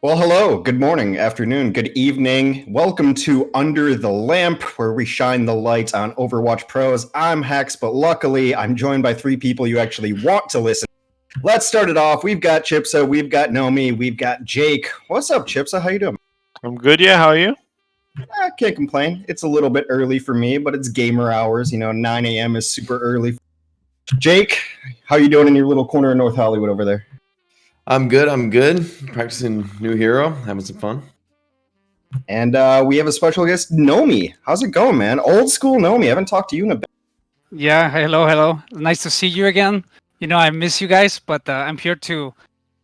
Well, hello, good morning, afternoon, good evening. Welcome to Under the Lamp, where we shine the light on Overwatch pros. I'm Hex, but luckily I'm joined by three people you actually want to listen. Let's start it off. We've got Chipsa, we've got Nomy, we've got Jake. What's up, Chipsa? How you doing? I'm good, yeah. How are you? I can't complain. It's a little bit early for me, but it's gamer hours. 9 a.m. is super early. Jake, how you doing in your little corner of North Hollywood over there? I'm good. Practicing new hero, having some fun. And we have a special guest, Nomy. How's it going, man? Old school Nomy. I haven't talked to you in a bit. Yeah, hello. Nice to see you again. I miss you guys, but I'm here to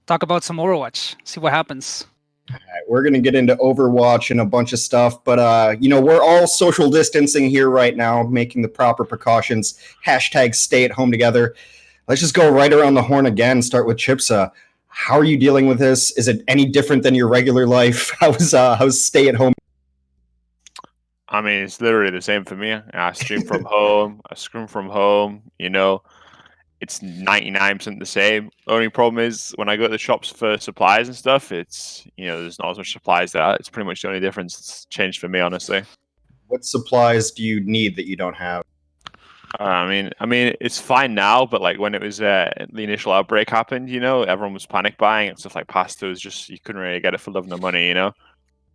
talk about some Overwatch, see what happens. All right, we're going to get into Overwatch and a bunch of stuff, but we're all social distancing here right now, making the proper precautions. Hashtag stay at home together. Let's just go right around the horn again. Start with Chipsa. How are you dealing with this? Is it any different than your regular life? How's stay at home? I mean, it's literally the same for me. I stream from home. I scrim from home. It's 99% the same. The only problem is when I go to the shops for supplies and stuff, there's not as much supplies there. It's pretty much the only difference that's changed for me, honestly. What supplies do you need that you don't have? I mean, it's fine now, but like when it was the initial outbreak happened, everyone was panic buying and stuff like pasta was just you couldn't really get it for love nor money,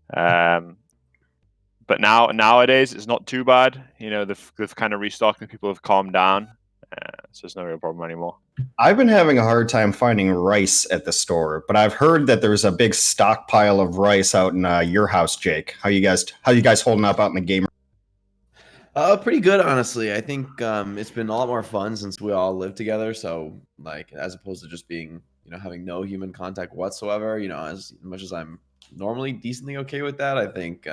But nowadays it's not too bad. They've kind of restocked and people have calmed down, so it's not really a problem anymore. I've been having a hard time finding rice at the store, but I've heard that there's a big stockpile of rice out in your house, Jake. How you guys holding up out in the gamer? Pretty good, honestly. I think it's been a lot more fun since we all live together. So, like, as opposed to just being, having no human contact whatsoever. As much as I'm normally decently okay with that, I think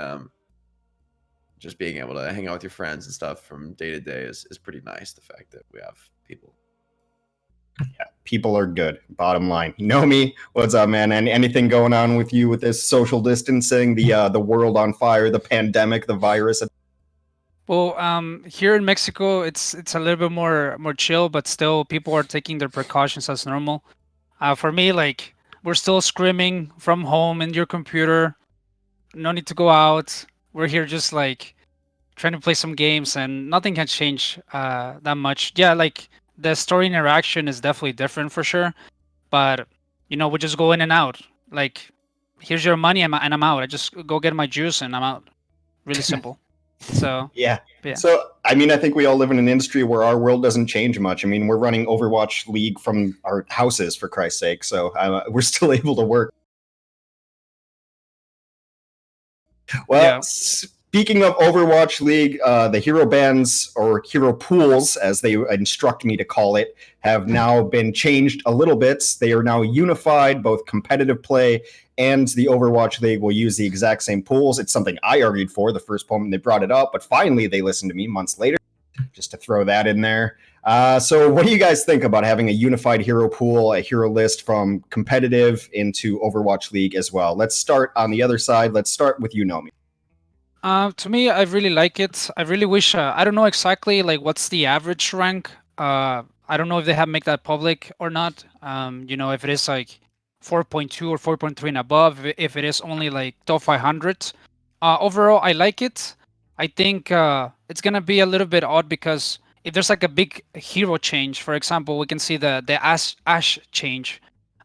just being able to hang out with your friends and stuff from day to day is pretty nice. The fact that we have people. Yeah, people are good. Bottom line. Nomy, what's up, man? And anything going on with you with this social distancing, the world on fire, the pandemic, the virus? Well, here in Mexico, it's a little bit more chill, but still people are taking their precautions as normal. For me, like we're still screaming from home in your computer. No need to go out. We're here just like trying to play some games, and nothing can change that much. Yeah, like the story interaction is definitely different for sure, but we just go in and out. Like, here's your money, and I'm out. I just go get my juice, and I'm out. Really simple. So yeah. So I mean, I think we all live in an industry where our world doesn't change much. I mean, we're running Overwatch League from our houses, for Christ's sake. So we're still able to work. Well, yeah. Speaking of Overwatch League, the hero bands, or hero pools, as they instruct me to call it, have now been changed a little bit. They are now unified, both competitive play and the Overwatch League will use the exact same pools. It's something I argued for the first moment they brought it up, but finally they listened to me months later, just to throw that in there. So what do you guys think about having a unified hero pool, a hero list from competitive into Overwatch League as well? Let's start on the other side. Let's start with you, Nomy. To me, I really like it. I really wish, I don't know exactly like what's the average rank. I don't know if they have make that public or not. If it is like 4.2 or 4.3 and above, if it is only like top 500. Overall, I like it. I think it's going to be a little bit odd because if there's like a big hero change, for example, we can see the Ashe change.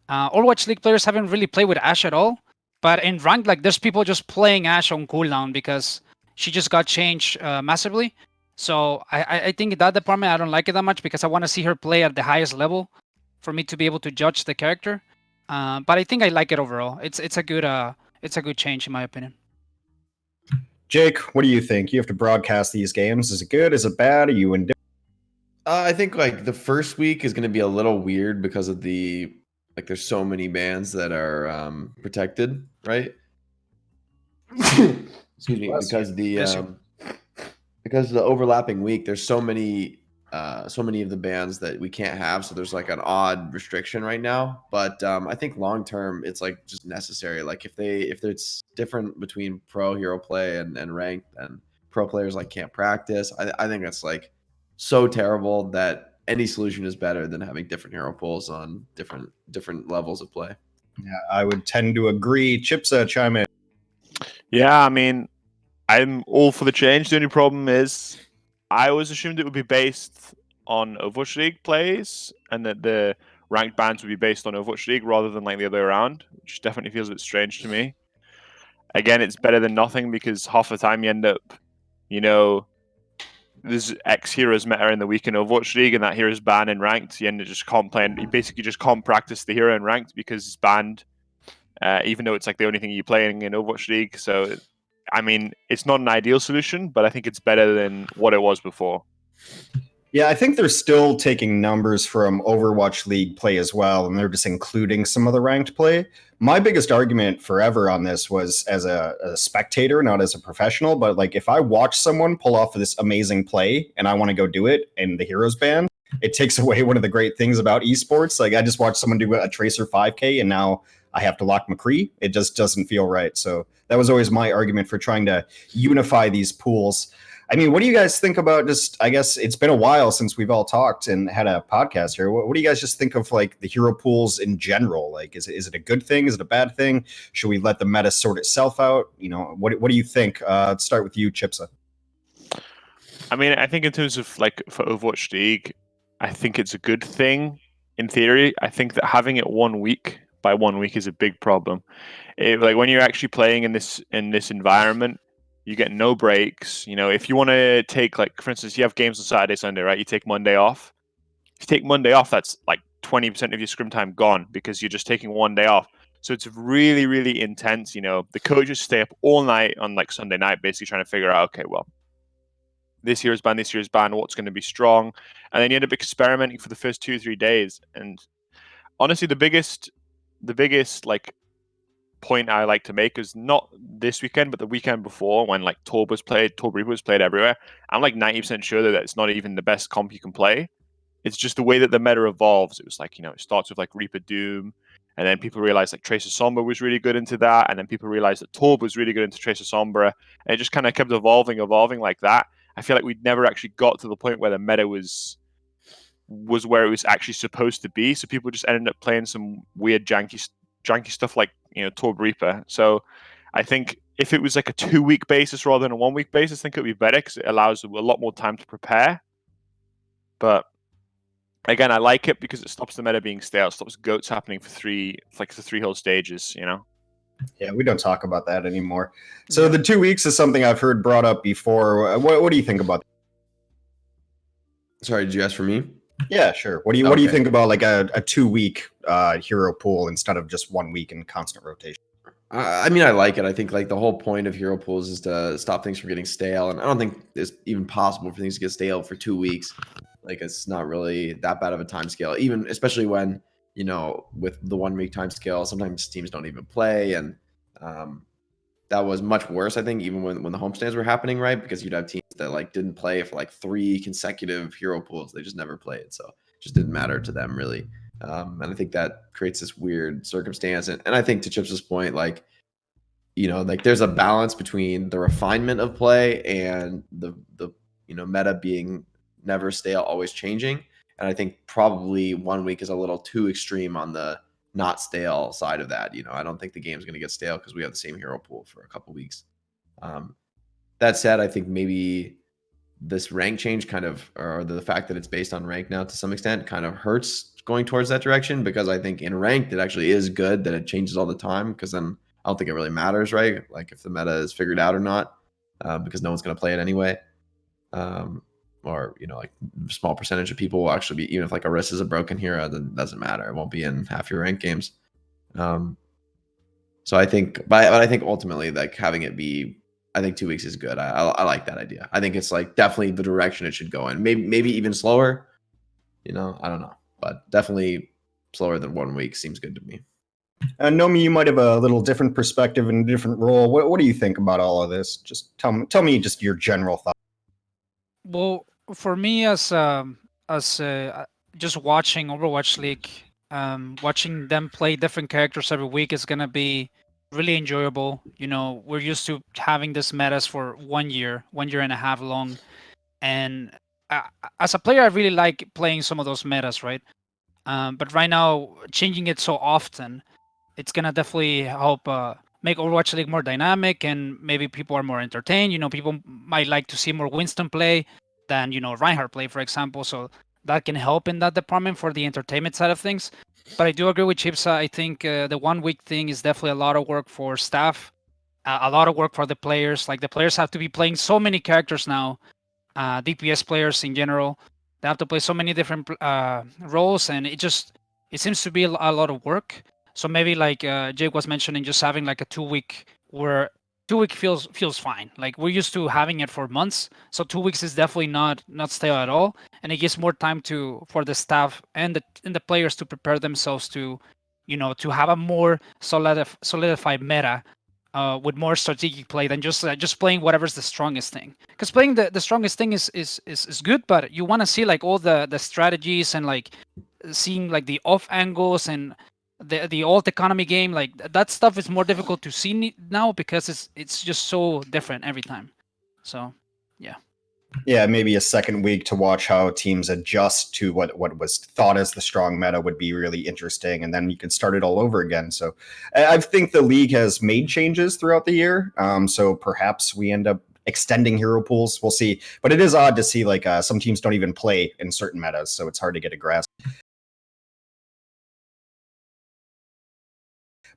Overwatch League players haven't really played with Ashe at all. But in ranked, like there's people just playing Ashe on cooldown because she just got changed massively. So I think that department, I don't like it that much because I want to see her play at the highest level for me to be able to judge the character. But I think I like it overall. It's a good change in my opinion. Jake, what do you think? You have to broadcast these games. Is it good? Is it bad? Are you indifferent? I think like the first week is going to be a little weird because of there's so many bands that are protected, right? Excuse me, because the overlapping week, there's so many of the bands that we can't have, so there's like an odd restriction right now. But I think long term, it's like just necessary. Like if it's different between pro hero play and ranked, and pro players like can't practice, I think that's like so terrible that any solution is better than having different hero pools on different levels of play. Yeah, I would tend to agree. Chipsa, chime in. Yeah, I mean, I'm all for the change. The only problem is, I always assumed it would be based on Overwatch League plays, and that the ranked bans would be based on Overwatch League rather than like the other way around, which definitely feels a bit strange to me. Again, it's better than nothing because half the time you end up, you know, there's X heroes meta in the week in Overwatch League, and that hero's banned in ranked. You end up just can't play. You basically just can't practice the hero in ranked because it's banned, even though it's like the only thing you're playing in Overwatch League. So, I mean, it's not an ideal solution, but I think it's better than what it was before. Yeah, I think they're still taking numbers from Overwatch League play as well, and they're just including some of the ranked play. My biggest argument forever on this was as a spectator, not as a professional, but like if I watch someone pull off this amazing play and I want to go do it and the heroes ban, it takes away one of the great things about esports. Like I just watched someone do a Tracer 5K and now I have to lock McCree. It just doesn't feel right. So that was always my argument for trying to unify these pools. I mean, what do you guys think about just, I guess it's been a while since we've all talked and had a podcast here. What do you guys just think of like the hero pools in general? Like, is it a good thing? Is it a bad thing? Should we let the meta sort itself out? You know, what do you think? Let's start with you, Chipsa. I mean, I think in terms of like for Overwatch League, I think it's a good thing in theory. I think that having it 1 week by 1 week is a big problem. Like when you're actually playing in this environment, you get no breaks. You know, if you want to take, like, for instance, you have games on Saturday, Sunday, right? You take Monday off. If you take Monday off, that's like 20% of your scrim time gone because you're just taking 1 day off. So it's really, really intense. You know, the coaches stay up all night on like Sunday night, basically trying to figure out, okay, well, this year's ban, what's going to be strong. And then you end up experimenting for the first 2 or 3 days. And honestly, the biggest like point I like to make is not this weekend, but the weekend before when like Torb Reaper was played everywhere. I'm like 90% sure that it's not even the best comp you can play. It's just the way that the meta evolves. It was like, you know, it starts with like Reaper Doom, and then people realized like Tracer Sombra was really good into that, and then people realized that Torb was really good into Tracer Sombra, and it just kind of kept evolving like that. I feel like we never actually got to the point where the meta was where it was actually supposed to be. So people just ended up playing some weird janky stuff like, you know, Torb Reaper. So I think if it was like a 2 week basis rather than a 1 week basis, I think it would be better because it allows a lot more time to prepare. But again, I like it because it stops the meta being stale. It stops goats happening for the 3 whole stages, you know? Yeah, we don't talk about that anymore. So the 2 weeks is something I've heard brought up before. What do you think about that? Sorry, did you ask for me? Yeah, sure. What do you think about like a 2 week hero pool instead of just 1 week in constant rotation? I mean, I like it. I think like the whole point of hero pools is to stop things from getting stale, and I don't think it's even possible for things to get stale for 2 weeks. Like it's not really that bad of a time scale, even especially when, you know, with the 1 week time scale, sometimes teams don't even play, and that was much worse, I think, even when the homestands were happening, right? Because you'd have teams that like didn't play for like 3 consecutive hero pools; they just never played, so it just didn't matter to them really. And I think that creates this weird circumstance. And I think to Chips's point, like, you know, like there's a balance between the refinement of play and the you know, meta being never stale, always changing. And I think probably 1 week is a little too extreme on the not stale side of that. You know, I don't think the game's going to get stale because we have the same hero pool for a couple weeks. That said, I think maybe this rank change kind of, or the fact that it's based on rank now to some extent, kind of hurts going towards that direction, because I think in ranked it actually is good that it changes all the time, because then I don't think it really matters, right? Like if the meta is figured out or not, because no one's going to play it anyway. Or, you know, like small percentage of people will actually be, even if like Orisa is a broken hero, then it doesn't matter. It won't be in half your ranked games. So I think, but I think ultimately, like having it be, I think 2 weeks is good. I like that idea. I think it's like definitely the direction it should go in. Maybe even slower. You know, I don't know, but definitely slower than 1 week seems good to me. Nomy, you might have a little different perspective and a different role. What do you think about all of this? Just tell me just your general thoughts. Well, for me, as just watching Overwatch League, watching them play different characters every week is gonna be really enjoyable. You know, we're used to having this metas for 1 year, 1 year and a half long, and as a player, I really like playing some of those metas, right? But right now, changing it so often, it's gonna definitely help make Overwatch League more dynamic, and maybe people are more entertained. People might like to see more Winston play than Reinhardt play, for example. So that can help in that department for the entertainment side of things. But I do agree with Chipsa. I think the 1 week thing is definitely a lot of work for staff, a lot of work for the players. Like the players have to be playing so many characters now. DPS players in general, they have to play so many different roles, and it seems to be a lot of work. So maybe like Jake was mentioning, just having like a 2 week where 2 week feels fine. Like we're used to having it for months, so 2 weeks is definitely not stale at all, and it gives more time for the staff and the players to prepare themselves to, to have a more solidified meta. With more strategic play than just playing whatever's the strongest thing. Because playing the strongest thing is good, but you want to see like all the strategies and like seeing like the off angles and the alt economy game. Like that stuff is more difficult to see now because it's just so different every time. So yeah. Yeah, maybe a second week to watch how teams adjust to what was thought as the strong meta would be really interesting, and then you can start it all over again. So I think the league has made changes throughout the year, so perhaps we end up extending hero pools. We'll see. But it is odd to see like some teams don't even play in certain metas, so it's hard to get a grasp.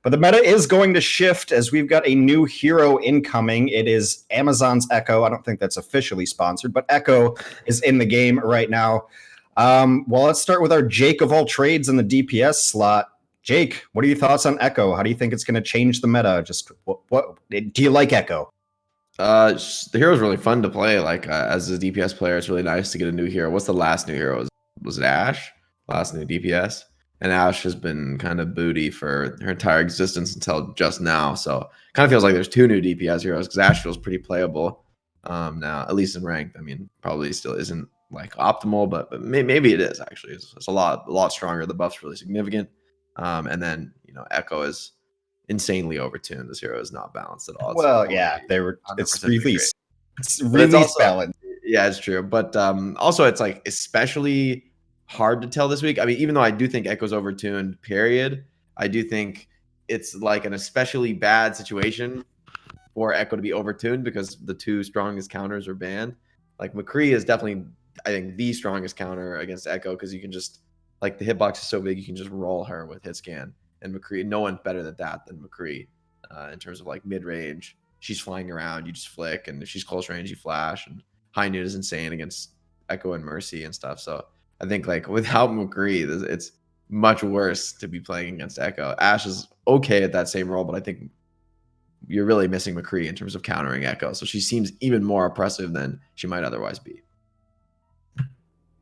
But the meta is going to shift as we've got a new hero incoming. It is Amazon's Echo. I don't think that's officially sponsored, but Echo is in the game right now. Well, let's start with our Jake of all trades in the DPS slot. Jake, what are your thoughts on Echo? How do you think it's going to change the meta? Just what do you like Echo? The hero is really fun to play. Like as a DPS player, it's really nice to get a new hero. What's the last new hero? Was it Ashe? Last new DPS? And Ashe has been kind of booty for her entire existence until just now. So kind of feels like there's 2 new DPS heroes because Ashe feels pretty playable now, at least in ranked. I mean, probably still isn't like optimal, but maybe it is actually. It's a lot stronger. The buff's really significant. And then Echo is insanely overtuned. This hero is not balanced at all. Well, yeah, it's release. It's release balance. Yeah, it's true. But also it's like especially hard to tell this week. I mean, even though I do think Echo's overtuned, period, I do think it's like an especially bad situation for Echo to be overtuned because the 2 strongest counters are banned. Like McCree is definitely, I think, the strongest counter against Echo because you can just, like, the hitbox is so big you can just roll her with hit scan. And McCree, no one's better than that than McCree in terms of like mid range. She's flying around, you just flick, and if she's close range, you flash. And High Noon is insane against Echo and Mercy and stuff. So I think like without McCree, it's much worse to be playing against Echo. Ashe is okay at that same role, but I think you're really missing McCree in terms of countering Echo. So she seems even more oppressive than she might otherwise be.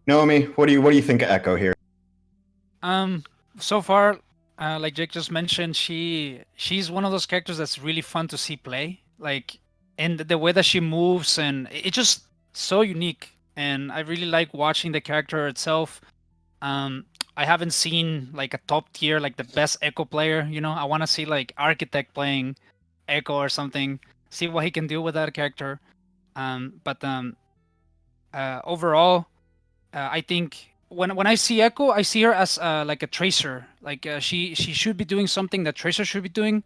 Nomy, what do you think of Echo here? So far, like Jake just mentioned, she's one of those characters that's really fun to see play. Like, and the way that she moves, and it's just so unique. And I really like watching the character itself. I haven't seen like a top tier, like the best Echo player. I want to see like Architect playing Echo or something. See what he can do with that character. But overall, I think when I see Echo, I see her as like a tracer. Like she should be doing something that Tracer should be doing,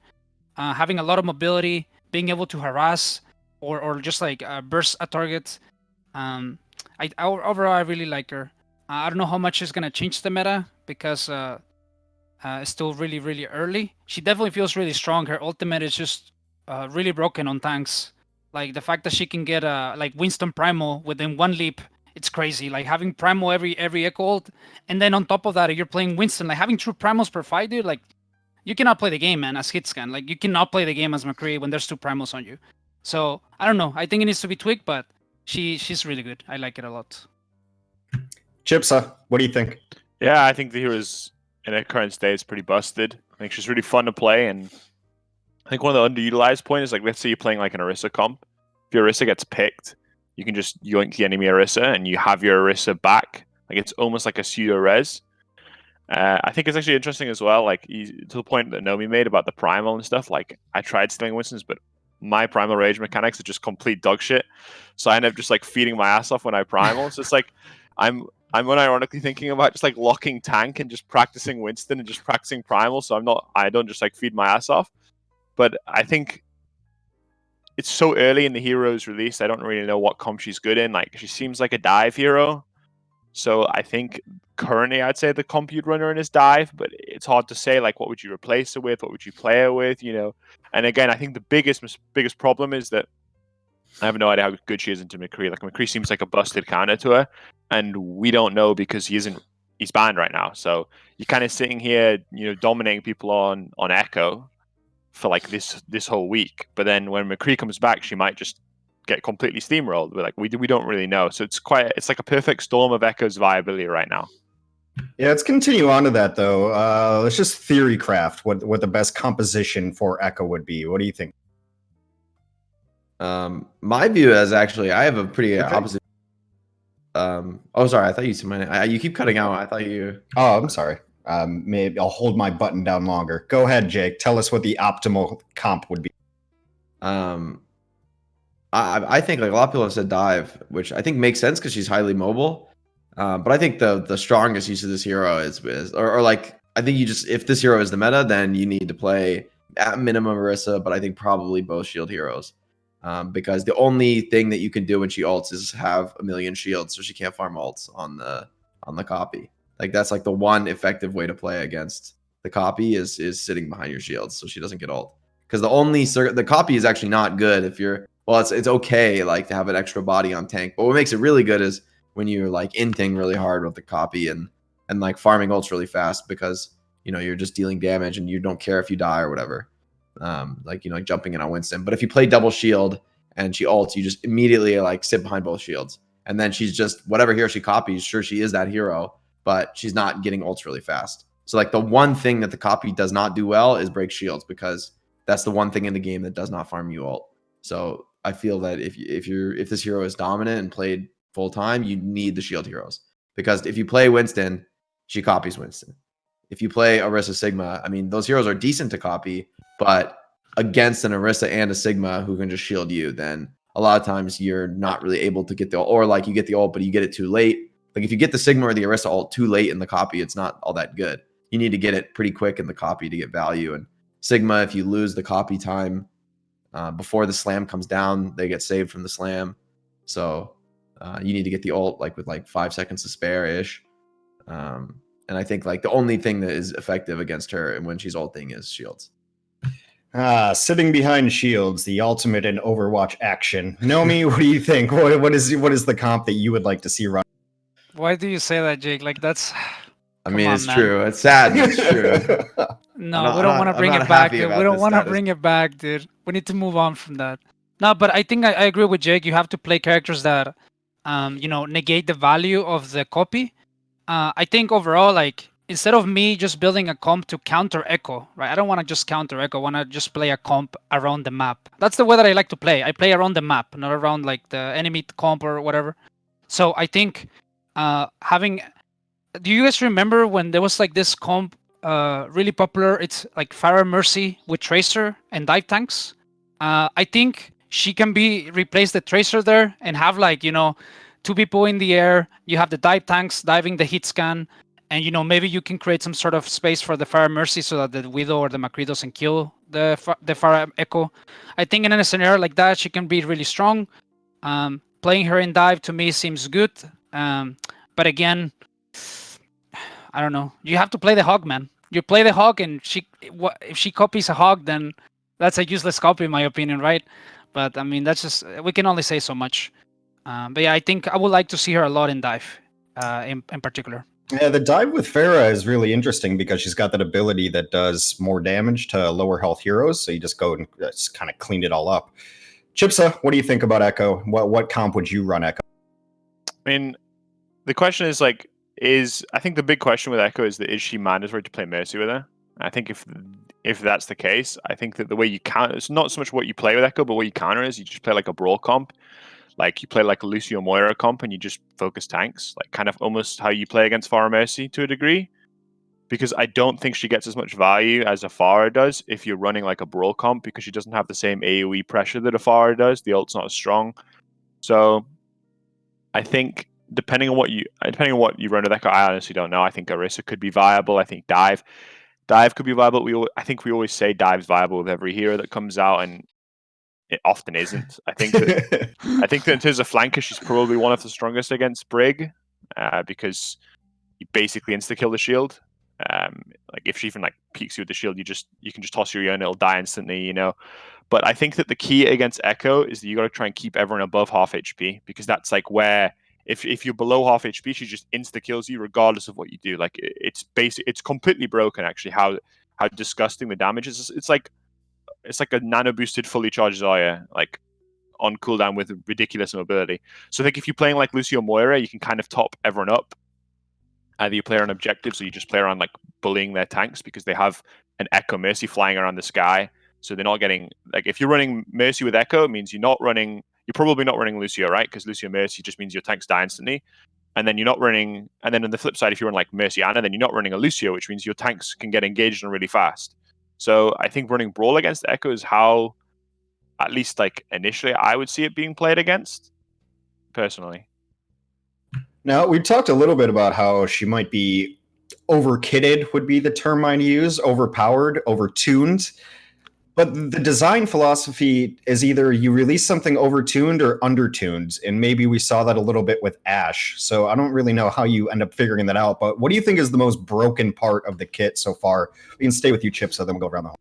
having a lot of mobility, being able to harass or just like burst a target. Overall, I really like her. I don't know how much is gonna change the meta because it's still really, really early. She definitely feels really strong. Her ultimate is just really broken on tanks. Like the fact that she can get like Winston Primal within 1 leap, it's crazy. Like having Primal every Echo ult, and then on top of that, you're playing Winston. Like having 2 Primals per fight, dude. Like you cannot play the game, man. As Hitscan, like you cannot play the game as McCree when there's 2 Primals on you. So I don't know. I think it needs to be tweaked, but she's really good. I like it a lot. Chipsa, what do you think? Yeah, I think the hero's in her current state is pretty busted. I think she's really fun to play, and I think one of the underutilized points is like, let's say you're playing like an Orisa comp. If your Orisa gets picked, you can just yoink the enemy Orisa, and you have your Orisa back. Like it's almost like a pseudo res. I think it's actually interesting as well. Like to the point that Nomy made about the primal and stuff. Like I tried stealing Winston's, but my primal rage mechanics are just complete dog shit. So I end up just like feeding my ass off when I primal. So it's like I'm I'm unironically thinking about just like locking tank and just practicing Winston and just practicing primal. So I don't just like feed my ass off. But I think it's so early in the hero's release. I don't really know what comp she's good in. Like she seems like a dive hero. So I think currently I'd say the comp you'd run her in is dive, but it's hard to say like what would you replace her with, what would you play her with, you know. And again, I think the biggest problem is that I have no idea how good she is into McCree. Like McCree seems like a busted counter to her, and we don't know because he's banned right now. So you're kind of sitting here, you know, dominating people on Echo for like this whole week. But then when McCree comes back, she might just get completely steamrolled. We're like we don't really know. So it's like a perfect storm of Echo's viability right now. Yeah, let's continue on to that though. Let's just theory craft what the best composition for Echo would be. What do you think? My view is actually I have a pretty opposite. Oh, sorry. I thought you said my name. You keep cutting out. I thought you. Oh, I'm sorry. Maybe I'll hold my button down longer. Go ahead, Jake. Tell us what the optimal comp would be. I think like a lot of people have said dive, which I think makes sense because she's highly mobile. But I think the strongest use of this hero is or like I think you just if this hero is the meta, then you need to play at minimum Orisa, but I think probably both shield heroes. Because the only thing that you can do when she ults is have a million shields, so she can't farm ults on the copy. Like that's like the one effective way to play against the copy is sitting behind your shields, so she doesn't get ult. Because the copy is actually not good if you're it's okay like to have an extra body on tank, but what makes it really good is when you're like inting really hard with the copy and like farming ults really fast because you know you're just dealing damage and you don't care if you die or whatever. Like you know like jumping in on Winston, but if you play double shield and she ults, you just immediately like sit behind both shields, and then she's just whatever hero she copies. Sure, she is that hero, but she's not getting ults really fast. So like the one thing that the copy does not do well is break shields because that's the one thing in the game that does not farm you ult. So I feel that if this hero is dominant and played full time, you need the shield heroes because if you play Winston, she copies Winston. If you play Orisa Sigma, I mean those heroes are decent to copy. But against an Orisa and a Sigma who can just shield you, then a lot of times you're not really able to get the ult, or like you get the ult, but you get it too late. Like if you get the Sigma or the Orisa ult too late in the copy, it's not all that good. You need to get it pretty quick in the copy to get value. And Sigma, if you lose the copy time before the slam comes down, they get saved from the slam. So you need to get the ult like with like 5 seconds to spare ish. And I think like the only thing that is effective against her and when she's ulting is shields. Sitting behind shields, the ultimate in Overwatch action. Nomy, what do you think? What is the comp that you would like to see run? Why do you say that, Jake? Like that's. I mean, it's true. It's sad, but it's true. No, we don't want to bring it back, dude. We don't want to bring it back, dude. We need to move on from that. No, but I think I agree with Jake. You have to play characters that, you know, negate the value of the copy. I think overall, like, instead of me just building a comp to counter Echo, right? I don't want to just counter Echo. I want to just play a comp around the map. That's the way that I like to play. I play around the map, not around like the enemy comp or whatever. So I think having... Do you guys remember when there was like this comp really popular? It's like Pharah Mercy with Tracer and dive tanks. I think she can replace the Tracer there and have like, you know, 2 people in the air. You have the dive tanks diving the hit scan. And, you know, maybe you can create some sort of space for the Pharah Mercy so that the Widow or the McCree doesn't kill the Pharah Echo. I think in a scenario like that, she can be really strong. Playing her in dive to me seems good. But again, I don't know. You have to play the Hog, man. You play the Hog, and if she copies a Hog, then that's a useless copy, in my opinion, right? But, I mean, that's just... We can only say so much. But, yeah, I think I would like to see her a lot in dive, in particular. Yeah, the dive with Pharah is really interesting because she's got that ability that does more damage to lower health heroes. So you just go and just kind of clean it all up. Chipsa, what do you think about Echo? What comp would you run Echo? I mean, the question is like, I think the big question with Echo is she mandatory to play Mercy with her? I think if that's the case, I think that the way you counter, it's not so much what you play with Echo, but what you counter is you just play like a brawl comp. Like you play like a Lucio Moira comp and you just focus tanks, like kind of almost how you play against Pharah Mercy to a degree. Because I don't think she gets as much value as a Pharah does if you're running like a brawl comp because she doesn't have the same AoE pressure that a Pharah does. The ult's not as strong. So I think depending on what you run with Echo, I honestly don't know. I think Orisa could be viable. I think Dive could be viable. I think we always say Dive's viable with every hero that comes out, and it often isn't. I think that in terms of flanker, she's probably one of the strongest against Brig, because you basically insta kill the shield. Like if she even like peeks you with the shield, you can just toss your Yone, it'll die instantly, you know. But I think that the key against Echo is that you got to try and keep everyone above half HP, because that's like where if you're below half HP, she just insta kills you regardless of what you do. Like it's completely broken actually how disgusting the damage is. It's like a nano boosted fully charged Zarya, like on cooldown with ridiculous mobility. So I think if you're playing like Lucio Moira, you can kind of top everyone up. Either you play on objectives or you just play around like bullying their tanks, because they have an Echo Mercy flying around the sky. So they're not getting, like, if you're running Mercy with Echo, it means you're probably not running Lucio, right? Because Lucio Mercy just means your tanks die instantly. And then you're not running, and then on the flip side, if you run like Mercy Ana, then you're not running a Lucio, which means your tanks can get engaged and really fast. So I think running Brawl against Echo is how, at least like initially, I would see it being played against, personally. Now, we talked a little bit about how she might be over-kitted, would be the term I'd use, overpowered, over-tuned. But the design philosophy is either you release something over-tuned or under-tuned, and maybe we saw that a little bit with Ashe. So I don't really know how you end up figuring that out, but what do you think is the most broken part of the kit so far? We can stay with you, Chipsa, then we'll go around the hall.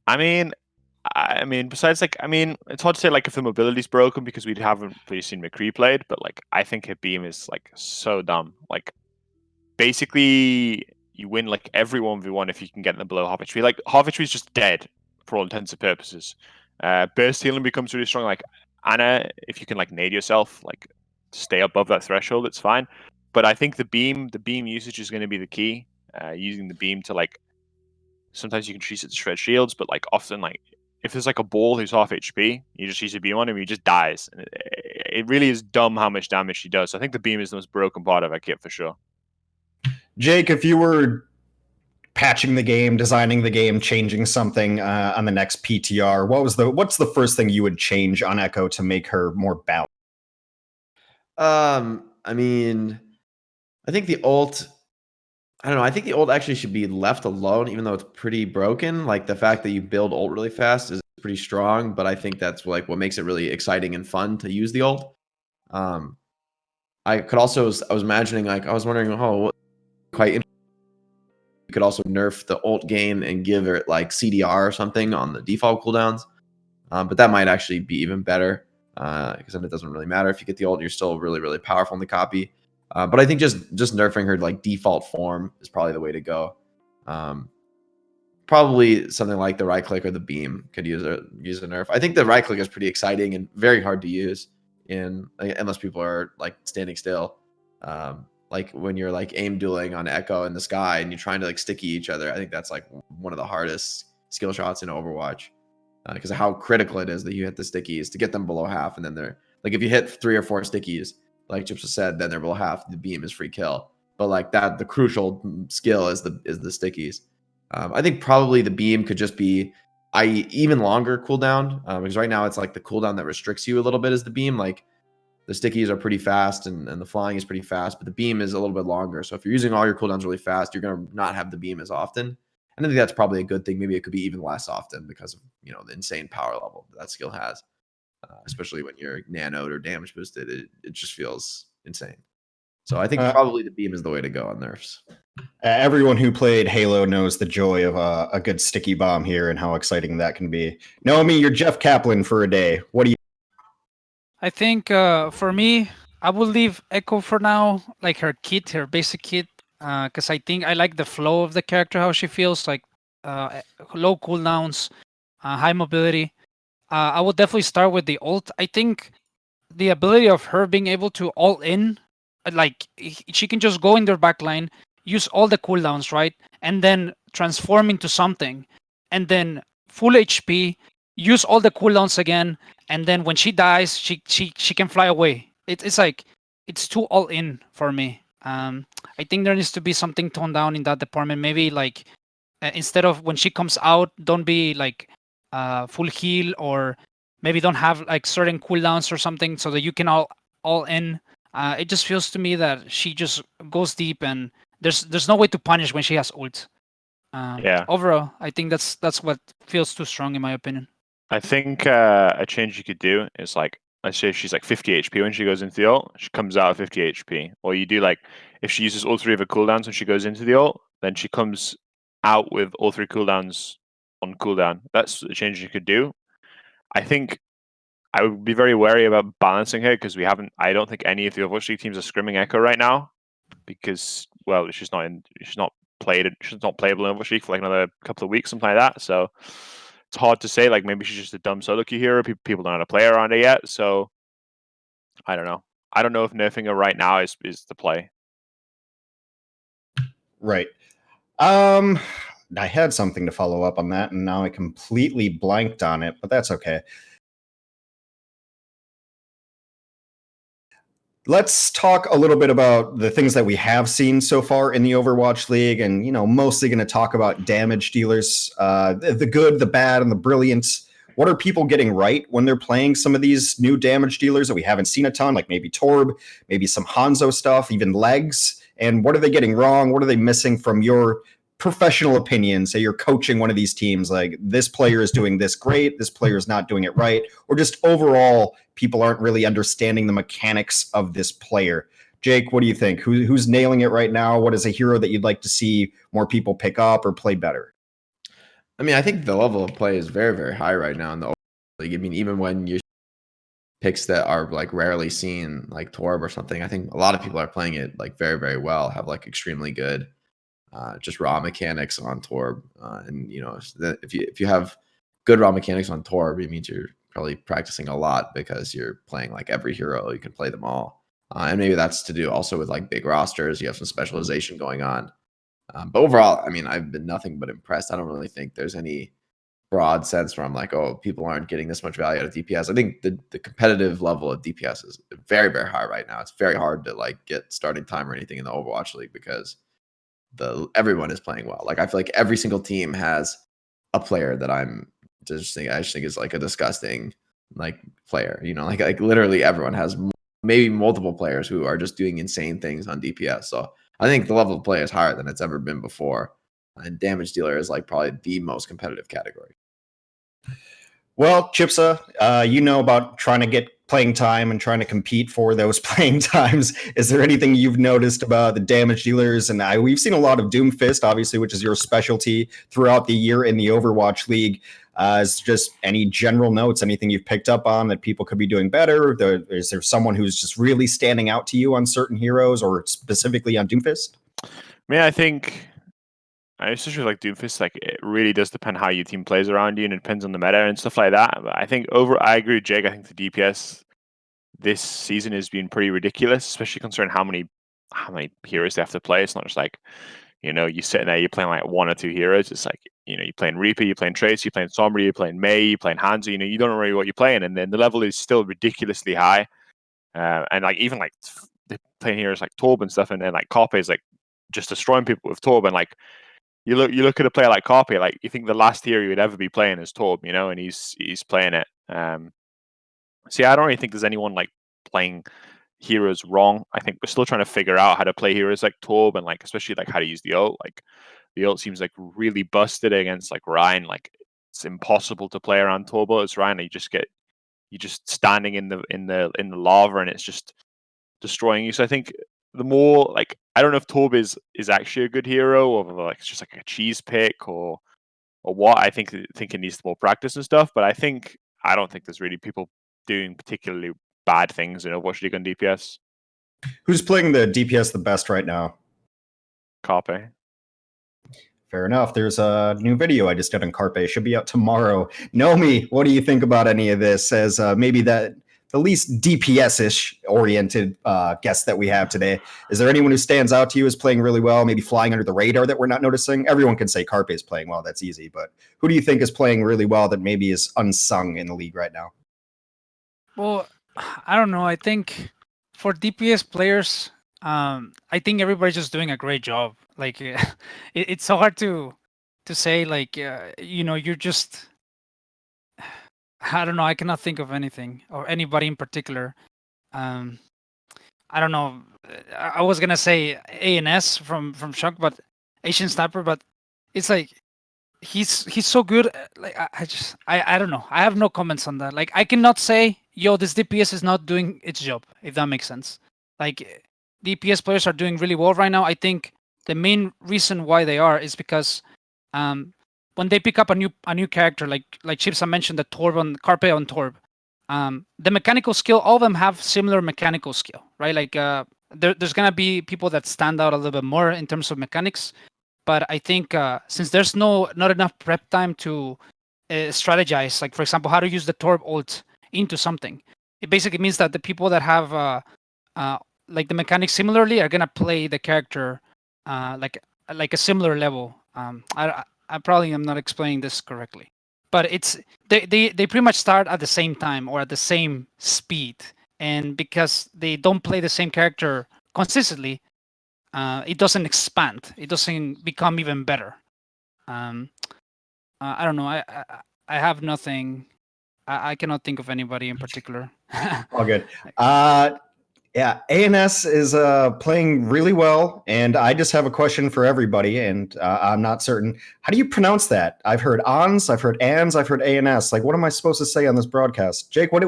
I mean, besides, like, it's hard to say, like, if the mobility's broken, because we haven't really seen McCree played, but, like, I think her beam is, like, so dumb. Like, basically, you win, like, every 1v1 if you can get them below half HP. Like, half HP is just dead, for all intents and purposes. Burst healing becomes really strong. Like, Ana, if you can, like, nade yourself, like, stay above that threshold, it's fine. But I think the beam usage is going to be the key. Using the beam to, like, sometimes you can choose it to shred shields, but, like, often, like, if there's like a ball who's half HP, you just use a beam on him, he just dies. And it really is dumb how much damage she does. So I think the beam is the most broken part of our kit for sure. Jake, if you were patching the game, designing the game, changing something on the next PTR, what's the first thing you would change on Echo to make her more balanced? I mean, I think the ult. I don't know. I think the ult actually should be left alone, even though it's pretty broken. Like the fact that you build ult really fast is pretty strong, but I think that's like what makes it really exciting and fun to use the ult. I was imagining, like, I was wondering, quite interesting. You could also nerf the ult gain and give it like CDR or something on the default cooldowns. But that might actually be even better, because then it doesn't really matter if you get the ult, you're still really, really powerful in the copy. But I think just nerfing her like default form is probably the way to go. Probably something like the right click or the beam could use a nerf. I think the right click is pretty exciting and very hard to use unless people are like standing still. Like when you're like aim dueling on Echo in the sky and you're trying to like sticky each other. I think that's like one of the hardest skill shots in Overwatch, because of how critical it is that you hit the stickies to get them below half, and then they're like, if you hit 3 or 4 stickies, like Chipsa said, then they're below half. The beam is free kill. But like that, the crucial skill is the stickies. I think probably the beam could just be even longer cooldown, because right now it's like the cooldown that restricts you a little bit is the beam. Like the stickies are pretty fast and the flying is pretty fast, but the beam is a little bit longer. So if you're using all your cooldowns really fast, you're going to not have the beam as often. And I think that's probably a good thing. Maybe it could be even less often because of, the insane power level that skill has. Especially when you're nanoed or damage boosted, it just feels insane. So I think probably the beam is the way to go on nerfs. Everyone who played Halo knows the joy of a good sticky bomb here and how exciting that can be. Nomy, you're Jeff Kaplan for a day. What do you? I think for me, I will leave Echo for now, like her basic kit, because I think I like the flow of the character, how she feels, like low cooldowns, high mobility. I will definitely start with the ult. I think the ability of her being able to ult in, like she can just go in their backline, use all the cooldowns, right? And then transform into something. And then full HP, use all the cooldowns again. And then when she dies, she can fly away. It's like, it's too all in for me. I think there needs to be something toned down in that department. Maybe like, instead of when she comes out, don't be like, full heal, or maybe don't have like certain cooldowns or something so that you can all in. It just feels to me that she just goes deep, and there's no way to punish when she has ult. Yeah. Overall, I think that's what feels too strong in my opinion. I think a change you could do is like, let's say she's like 50 HP when she goes into the ult, she comes out at 50 HP. Or you do like, if she uses all 3 of her cooldowns when she goes into the ult, then she comes out with all 3 cooldowns on cooldown. That's a change you could do. I think I would be very wary about balancing her because I don't think any of the Overwatch League teams are scrimming Echo right now because, well, she's not playable in Overwatch League for like another couple of weeks, something like that. So it's hard to say. Like maybe she's just a dumb solo queue hero. People don't know how to play around her yet. So I don't know. I don't know if nerfing her right now is the play. Right. I had something to follow up on that, and now I completely blanked on it, but that's okay. Let's talk a little bit about the things that we have seen so far in the Overwatch League, and mostly going to talk about damage dealers, the good, the bad, and the brilliant. What are people getting right when they're playing some of these new damage dealers that we haven't seen a ton, like maybe Torb, maybe some Hanzo stuff, even Legs? And what are they getting wrong? What are they missing from your professional opinion? Say you're coaching one of these teams, like this player is doing this great, this player is not doing it right, or just overall people aren't really understanding the mechanics of this player. Jake, what do you think? Who's nailing it right now? What is a hero that you'd like to see more people pick up or play better? I mean, I think the level of play is very, very high right now in the league. I mean, even when you picks that are like rarely seen, like Torb or something, I think a lot of people are playing it like very, very well, have like extremely good just raw mechanics on Torb. And if you have good raw mechanics on Torb, it means you're probably practicing a lot because you're playing like every hero. You can play them all. And maybe that's to do also with like big rosters. You have some specialization going on. But overall, I mean, I've been nothing but impressed. I don't really think there's any broad sense where I'm like, oh, people aren't getting this much value out of DPS. I think the competitive level of DPS is very, very high right now. It's very hard to like get starting time or anything in the Overwatch League because everyone is playing well. Like I feel like every single team has a player that I just think is like a disgusting like player. Like literally everyone has maybe multiple players who are just doing insane things on DPS. So I think the level of play is higher than it's ever been before. And damage dealer is like probably the most competitive category. Well, Chipsa, you know about trying to get playing time and trying to compete for those playing times. Is there anything you've noticed about the damage dealers? And we've seen a lot of Doomfist, obviously, which is your specialty throughout the year in the Overwatch League. Is just any general notes, anything you've picked up on that people could be doing better? Is there someone who's just really standing out to you on certain heroes or specifically on Doomfist? I think especially like Doomfist, like it really does depend how your team plays around you, and it depends on the meta and stuff like that. But I think I agree with Jake. I think the DPS this season has been pretty ridiculous, especially considering how many heroes they have to play. It's not just like you're sitting there, you're playing like 1 or 2 heroes. It's like you're playing Reaper, you're playing Trace, you're playing Sombra, you're playing Mei, you're playing Hanzo. You don't know really what you're playing, and then the level is still ridiculously high. And like even like they're playing heroes like Torb and stuff, and then like Carpe is like just destroying people with Torb, and like. You look at a player like Carpe, like you think the last hero he would ever be playing is Torb, and he's playing it. So yeah, I don't really think there's anyone like playing heroes wrong. I think we're still trying to figure out how to play heroes like Torb and like especially like how to use the ult. Like the ult seems like really busted against like Ryan. Like it's impossible to play around Torb as Ryan. You just standing in the lava and it's just destroying you. So I think the more like I don't know if Torb is actually a good hero or like it's just like a cheese pick or what. I think it needs more practice and stuff. But I don't think there's really people doing particularly bad things in Overwatch League on DPS. Who's playing the DPS the best right now? Carpe. Fair enough. There's a new video I just did on Carpe. It should be out tomorrow. Nomy, what do you think about any of this as maybe the least DPS-ish oriented guest that we have today? Is there anyone who stands out to you as playing really well, maybe flying under the radar that we're not noticing? Everyone can say Carpe is playing well. That's easy. But who do you think is playing really well that maybe is unsung in the league right now? Well, I don't know. I think for DPS players, I think everybody's just doing a great job. Like it's so hard to say. Like you're just. I don't know. I cannot think of anything or anybody in particular. I don't know. I was gonna say ANS from Shock, but Asian Sniper, but it's like he's so good. Like I don't know. I have no comments on that. Like I cannot say, yo, this DPS is not doing its job, if that makes sense. Like DPS players are doing really well right now. I think the main reason why they are is because when they pick up a new character, like Chipsa mentioned, the Torb on Carpe on Torb, the mechanical skill, all of them have similar mechanical skill, right? Like there's gonna be people that stand out a little bit more in terms of mechanics, but I think since there's not enough prep time to strategize, like for example, how to use the Torb ult into something, it basically means that the people that have like the mechanics similarly are gonna play the character like a similar level. I probably am not explaining this correctly, but it's they pretty much start at the same time or at the same speed, and because they don't play the same character consistently, it doesn't expand. It doesn't become even better. I don't know. I have nothing. I cannot think of anybody in particular. All good. Yeah, ANS is playing really well, and I just have a question for everybody, and I'm not certain. How do you pronounce that? I've heard ANS, I've heard ANS, I've heard ANS. Like, what am I supposed to say on this broadcast? Jake, what?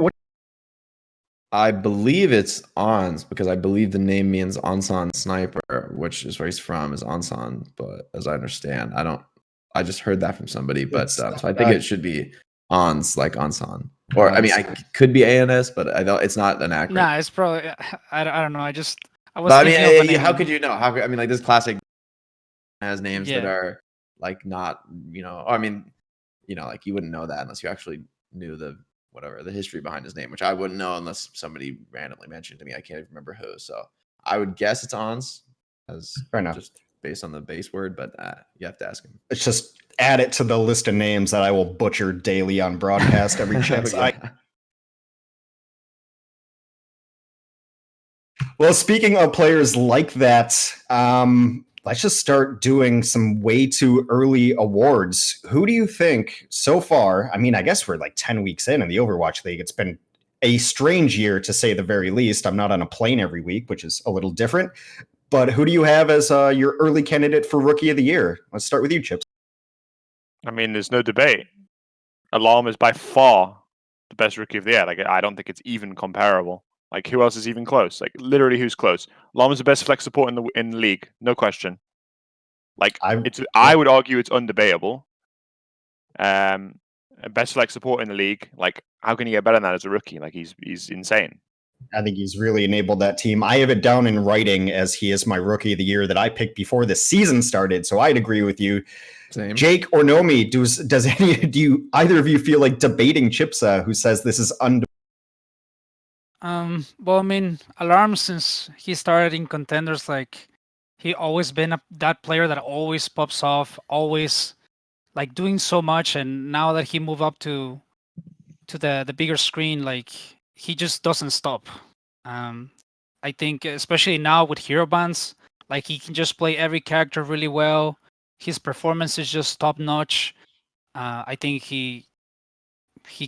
I believe it's Ons because I believe the name means Onsan Sniper, which is where he's from, is Onsan. But as I understand, I just heard that from somebody, but so I think it should be Ons, like Onsan. Or I mean, I could be ANS, but I don't. It's not an acronym. Nah, it's probably. I don't know. I was. But I mean, how could you know? I mean, like this classic has names that are like not, I mean, like you wouldn't know that unless you actually knew the history behind his name, which I wouldn't know unless somebody randomly mentioned to me. I can't even remember who. So I would guess it's Ons, as just based on the base word, but you have to ask him. It's just add it to the list of names that I will butcher daily on broadcast every chance Well, speaking of players like that, let's just start doing some way too early awards. Who do you think so far? I mean, I guess we're like 10 weeks in the Overwatch League. It's been a strange year, to say the very least. I'm not on a plane every week, which is a little different. But who do you have as your early candidate for Rookie of the Year? Let's start with you, Chips. I mean, there's no debate. Alarm is by far the best Rookie of the Year. Like, I don't think it's even comparable. Like, who else is even close? Like, literally, who's close? Alarm is the best flex support in the league, no question. Like, I would argue it's undebatable. Best flex support in the league. Like, how can he get better than that as a rookie? Like, he's insane. I think he's really enabled that team. I have it down in writing as he is my Rookie of the Year that I picked before the season started. So I'd agree with you. Same. Jake or Nomy, do either of you feel like debating Chipsa, who says this is well, I mean, Alarm, since he started in contenders, like he always been that player that always pops off, always like doing so much, and now that he moved up to the bigger screen, like he just doesn't stop. I think especially now with hero bans, like he can just play every character really well. His performance is just top notch. I think he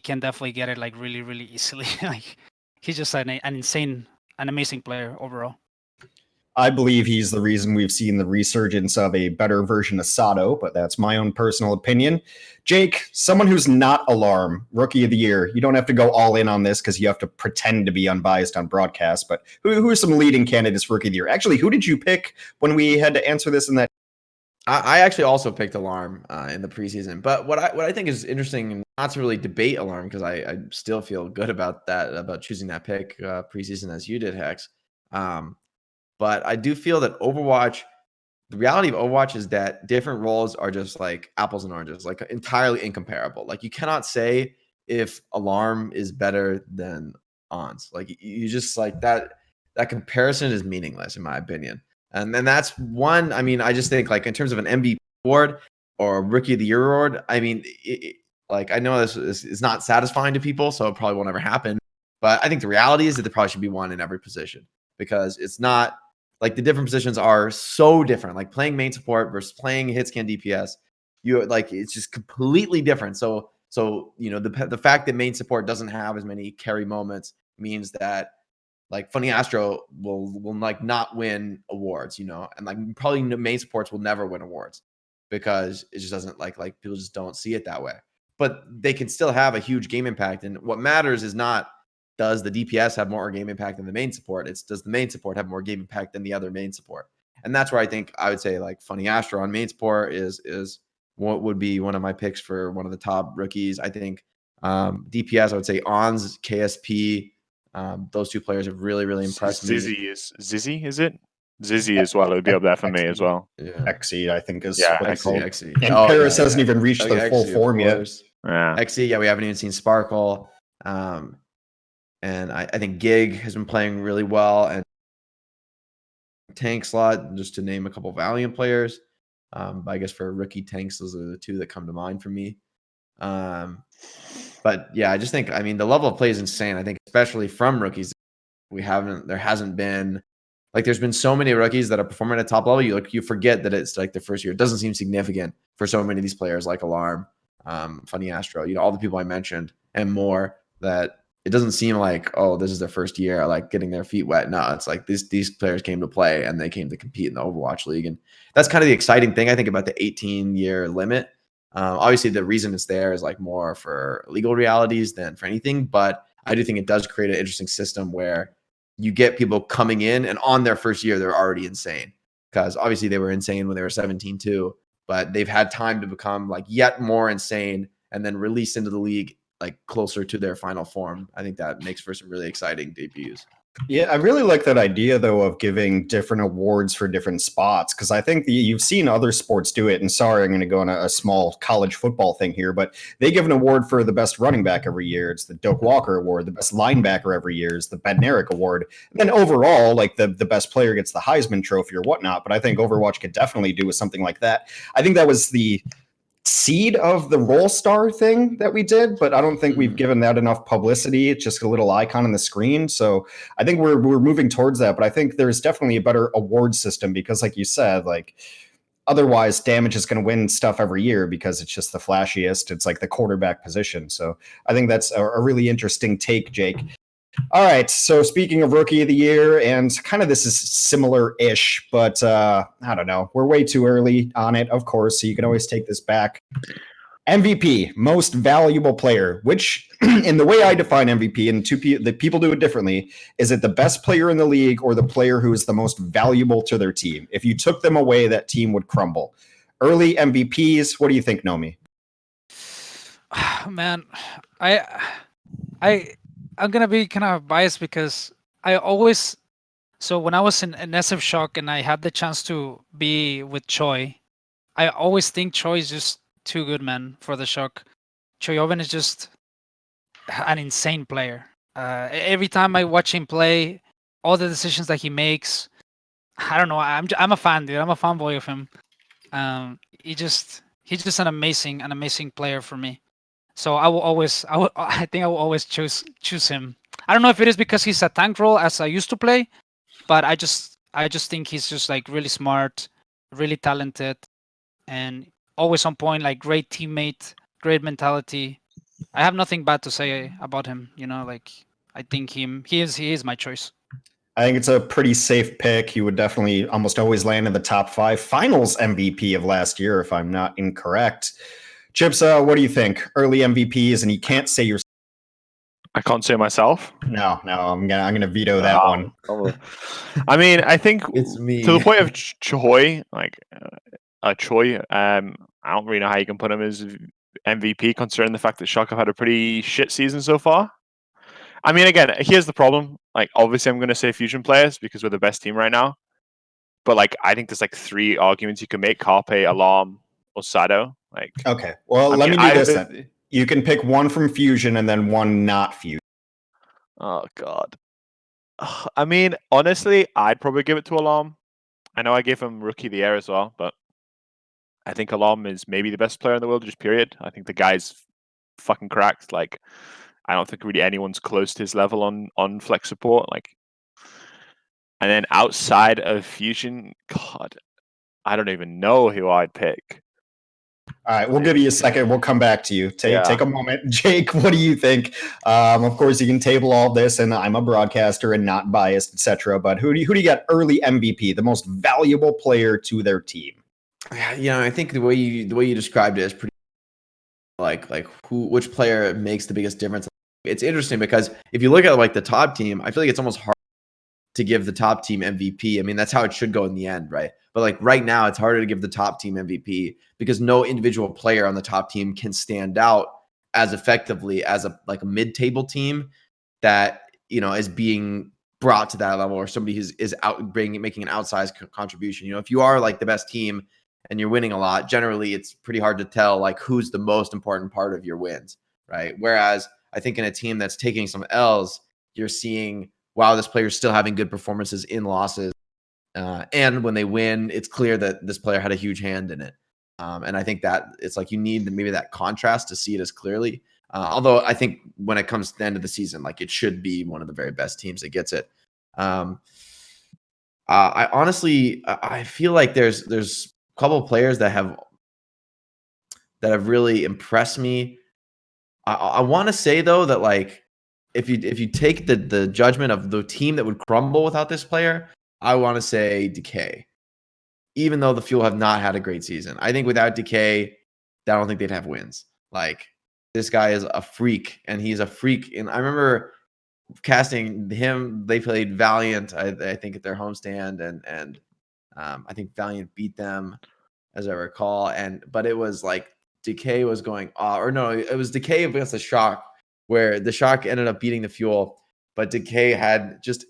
can definitely get it like really, really easily. Like he's just an amazing player overall. I believe he's the reason we've seen the resurgence of a better version of Sato, but that's my own personal opinion. Jake, someone who's not Alarm, Rookie of the Year. You don't have to go all in on this because you have to pretend to be unbiased on broadcast, but who are some leading candidates for Rookie of the Year? Actually, who did you pick when we had to answer this in that? I actually also picked Alarm in the preseason, but what I think is interesting, not to really debate Alarm because I still feel good about that, about choosing that pick preseason as you did, Hex. But I do feel that Overwatch, the reality of Overwatch is that different roles are just like apples and oranges, like entirely incomparable. Like you cannot say if Alarm is better than Ons. Like you just like that comparison is meaningless in my opinion. And then that's one. I mean, I just think like in terms of an MVP award or a Rookie of the Year award, I mean, like I know this is not satisfying to people, so it probably won't ever happen. But I think the reality is that there probably should be one in every position because it's not like the different positions are so different. Like playing main support versus playing hit scan DPS, it's just completely different. So the fact that main support doesn't have as many carry moments means that like Funny Astro will like not win awards, you know, and like probably main supports will never win awards because it just doesn't like people just don't see it that way. But they can still have a huge game impact, and what matters is not does the DPS have more game impact than the main support. It's does the main support have more game impact than the other main support, and that's where I think I would say like Funny Astro on main support is what would be one of my picks for one of the top rookies. I think DPS I would say Ons, KSP. Those two players have really impressed me. Zizzy, is it? Zizzy as well. It would be up there for me as well. Yeah. Xe, I think is Yeah, what they call it. Xe. And Paris hasn't even reached their full form yet. Yeah. Xe, yeah, we haven't even seen Sparkle. And I think Gig has been playing really well, and Tank slot, just to name a couple Valiant players. But I guess for rookie tanks, those are the two that come to mind for me. But yeah, I just think, I mean, the level of play is insane. I think especially from rookies, there hasn't been like, there's been so many rookies that are performing at top level. You forget that it's like their first year. It doesn't seem significant for so many of these players like Alarm, Funny Astro, you know, all the people I mentioned and more, that it doesn't seem like, oh, this is their first year, like getting their feet wet. No, it's like these players came to play and they came to compete in the Overwatch League. And that's kind of the exciting thing, I think, about the 18-year limit. Obviously, the reason it's there is like more for legal realities than for anything. But I do think it does create an interesting system where you get people coming in and on their first year, they're already insane. Because obviously they were insane when they were 17 too, but they've had time to become like yet more insane and then released into the league like closer to their final form. I think that makes for some really exciting debuts. Yeah, I really like that idea, though, of giving different awards for different spots, because I think you've seen other sports do it. And sorry, I'm going to go on a small college football thing here, but they give an award for the best running back every year. It's the Doak Walker Award. The best linebacker every year is the Bednarik Award. And then overall, like the best player gets the Heisman Trophy or whatnot. But I think Overwatch could definitely do with something like that. I think that was the seed of the Roll Star thing that we did, but I don't think we've given that enough publicity. It's just a little icon on the screen. So I think we're moving towards that, but I think there's definitely a better award system because, like you said, like otherwise Damage is going to win stuff every year because it's just the flashiest. It's like the quarterback position. So I think that's a really interesting take, Jake. All right, so speaking of Rookie of the Year, and kind of this is similar-ish, but I don't know. We're way too early on it, of course, so you can always take this back. MVP, Most Valuable Player, which, in the way I define MVP, and the people do it differently, is it the best player in the league or the player who is the most valuable to their team? If you took them away, that team would crumble. Early MVPs, what do you think, Nomy? Man, I'm gonna be kind of biased because so when I was in SF Shock and I had the chance to be with Choi, I always think Choi is just too good, man, for the Shock. Choi Oven is just an insane player. Every time I watch him play, all the decisions that he makes, I don't know. I'm a fan, dude. I'm a fanboy of him. He's just an amazing player for me. So I think I will always choose him. I don't know if it is because he's a tank role as I used to play, but I just think he's just like really smart, really talented, and always on point, like great teammate, great mentality. I have nothing bad to say about him, you know, like I think he is my choice. I think it's a pretty safe pick. He would definitely almost always land in the top 5. Finals MVP of last year, if I'm not incorrect. Chipsa, what do you think? Early MVPs, and you can't say yourself. I can't say myself. No, I'm gonna veto that one. I mean, I think It's me. to the point of Choi, like Choi. I don't really know how you can put him as MVP, considering the fact that Shock have had a pretty shit season so far. I mean, again, here's the problem. Like, obviously, I'm going to say Fusion players because we're the best team right now. But like, I think there's like 3 arguments you can make: Carpe, Alarm, or Sado. Like, okay, well, let me do this then. You can pick one from Fusion and then one not Fusion. Oh God. I mean, honestly, I'd probably give it to Alarm. I know I gave him Rookie of the Year as well, but I think Alarm is maybe the best player in the world, just period. I think the guy's fucking cracked. Like, I don't think really anyone's close to his level on flex support. Like, and then outside of Fusion, God, I don't even know who I'd pick. All right, we'll give you a second. We'll come back to you. Take a moment. Jake, what do you think? Of course, you can table all this, and I'm a broadcaster and not biased, etc. But who do you got early MVP, the most valuable player to their team? I think the way you described it is pretty which player makes the biggest difference. It's interesting because if you look at like the top team, I feel like it's almost hard to give the top team MVP. I mean, that's how it should go in the end, right? But like right now, it's harder to give the top team MVP because no individual player on the top team can stand out as effectively as a mid-table team that is being brought to that level, or somebody who's making an outsized contribution. If you are like the best team and you're winning a lot, generally it's pretty hard to tell like who's the most important part of your wins, right? Whereas I think in a team that's taking some L's, you're seeing, wow, this player's still having good performances in losses. And when they win, it's clear that this player had a huge hand in it. And I think that it's like you need maybe that contrast to see it as clearly. Although I think when it comes to the end of the season, like it should be one of the very best teams that gets it. I honestly, I feel like there's a couple of players that have really impressed me. I want to say though that like if you take the judgment of the team that would crumble without this player, I want to say Decay. Even though the Fuel have not had a great season, I think without Decay, I don't think they'd have wins. Like this guy is a freak, and he's a freak. And I remember casting him. They played Valiant, I think, at their homestand, and I think Valiant beat them, as I recall. But it was like Decay was going, or no, it was Decay against the Shock, where the Shock ended up beating the Fuel, but Decay had just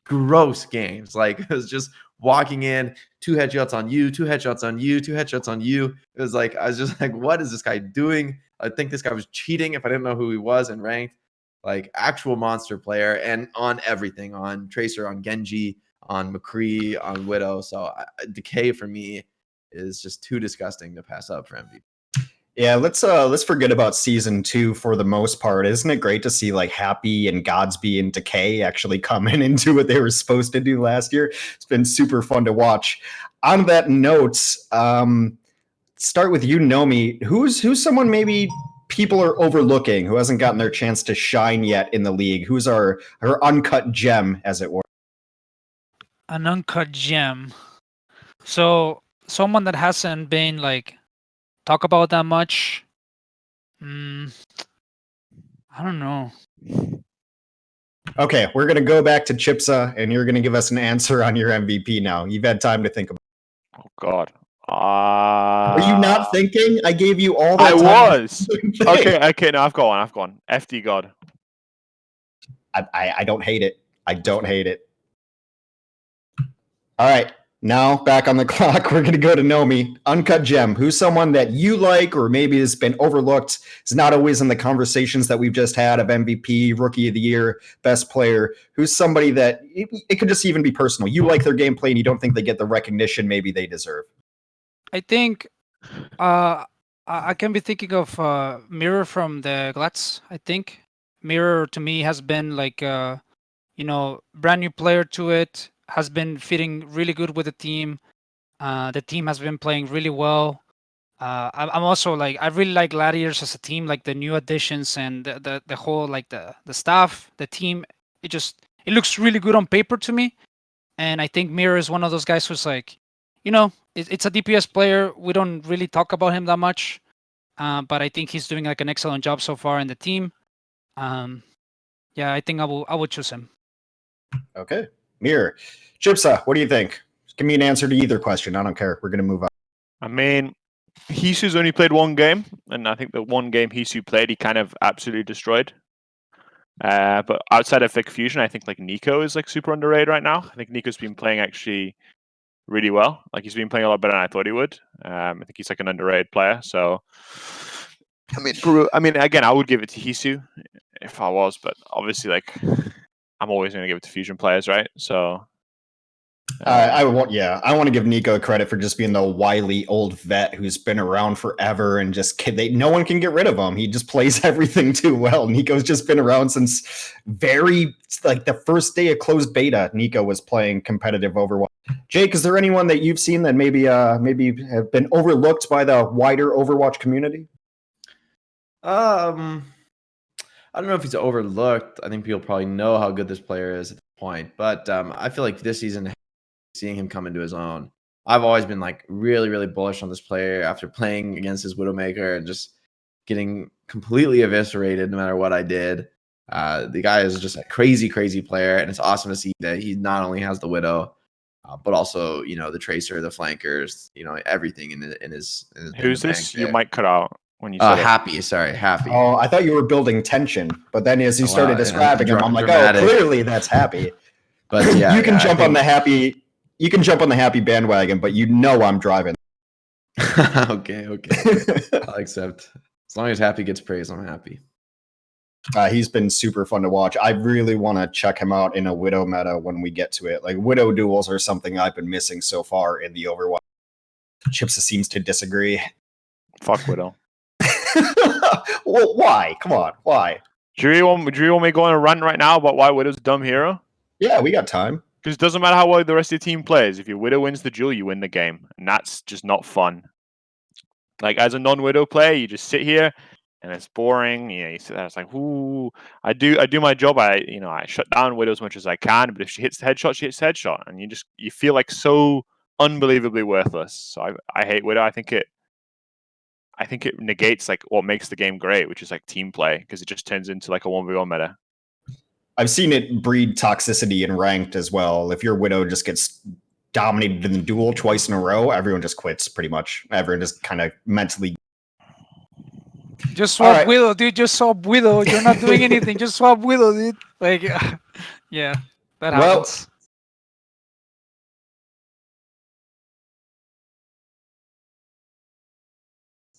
gross games. Like it was just walking in, 2 headshots on you, 2 headshots on you, 2 headshots on you. It was like, I was just like, what is this guy doing? I think this guy was cheating if I didn't know who he was in ranked. Like actual monster player, and on everything, on Tracer, on Genji, on McCree, on Widow. So Decay for me is just too disgusting to pass up for MVP. Yeah, let's forget about season 2 for the most part. Isn't it great to see like Happy and Godsby and Decay actually coming into what they were supposed to do last year? It's been super fun to watch. On that note, start with you, Nomy. Who's someone maybe people are overlooking who hasn't gotten their chance to shine yet in the league? Who's her uncut gem, as it were? An uncut gem. So someone that hasn't been like talk about that much. I don't know. Okay, we're gonna go back to Chipsa, and you're gonna give us an answer on your MVP now. You've had time to think about it. Oh God. Were you not thinking? I gave you all that I time. was. Okay, no, I've got one. FD God. I don't hate it. I don't hate it. All right. Now, back on the clock, we're going to go to Nomy. Uncut gem. Who's someone that you like or maybe has been overlooked? It's not always in the conversations that we've just had of MVP, Rookie of the Year, Best Player. Who's somebody that it could just even be personal. You like their gameplay and you don't think they get the recognition maybe they deserve. I think I can be thinking of Mirror from the Glats. I think Mirror to me has been like brand new player to it. Has been fitting really good with the team. The team has been playing really well. I'm also like I really like Gladiators as a team, like the new additions and the whole like the staff, the team. It looks really good on paper to me, and I think Mirror is one of those guys who's like, it's a DPS player. We don't really talk about him that much, but I think he's doing like an excellent job so far in the team. Yeah, I think I would choose him. Okay. Mirror. Chipsa, what do you think? Give me an answer to either question. I don't care. We're going to move on. I mean, Hisu's only played one game, and I think the one game Hisu played, he kind of absolutely destroyed. But outside of Fusion, I think like Nico is like super underrated right now. I think Nico's been playing actually really well. Like he's been playing a lot better than I thought he would. I think he's like an underrated player. So, I mean, again, I would give it to Hisu if I was, but obviously, like, I'm always going to give it to Fusion players, right? So, I want to give Nico credit for just being the wily old vet who's been around forever and just no one can get rid of him. He just plays everything too well. Nico's just been around since the first day of closed beta. Nico was playing competitive Overwatch. Jake, is there anyone that you've seen that maybe have been overlooked by the wider Overwatch community? I don't know if he's overlooked. I think people probably know how good this player is at this point, but I feel like this season, seeing him come into his own, I've always been like really, really bullish on this player after playing against his Widowmaker and just getting completely eviscerated no matter what I did. The guy is just a crazy, crazy player, and it's awesome to see that he not only has the Widow, but also the Tracer, the flankers, everything in his. Who's this? You might cut out when you said Happy. Sorry, Happy. Oh, I thought you were building tension, but then as you started describing him, I'm like, dramatic. Oh, clearly that's Happy. But yeah, you can jump on the Happy. You can jump on the Happy bandwagon, but I'm driving. Okay. I'll accept. As long as Happy gets praise, I'm happy. He's been super fun to watch. I really want to check him out in a Widow meta when we get to it. Like, Widow duels are something I've been missing so far in the Overwatch. Chipsa seems to disagree. Fuck Widow. Well, why? Come on, why? Do you want me to go on a rant right now about why Widow's a dumb hero? Yeah, we got time. Because it doesn't matter how well the rest of your team plays. If your Widow wins the duel, you win the game. And that's just not fun. Like, as a non-Widow player, you just sit here and it's boring. You sit there, it's like, ooh, I do my job. I shut down Widow as much as I can, but if she hits the headshot, she hits the headshot. And you feel like so unbelievably worthless. So I hate Widow. I think it negates like what makes the game great, which is like team play, because it just turns into like a 1v1 meta. I've seen it breed toxicity in ranked as well. If your Widow just gets dominated in the duel twice in a row, everyone just quits pretty much. Everyone just kind of mentally. Just swap Widow, dude. Just swap Widow. You're not doing anything. Just swap Widow, dude. Like, yeah, that happens.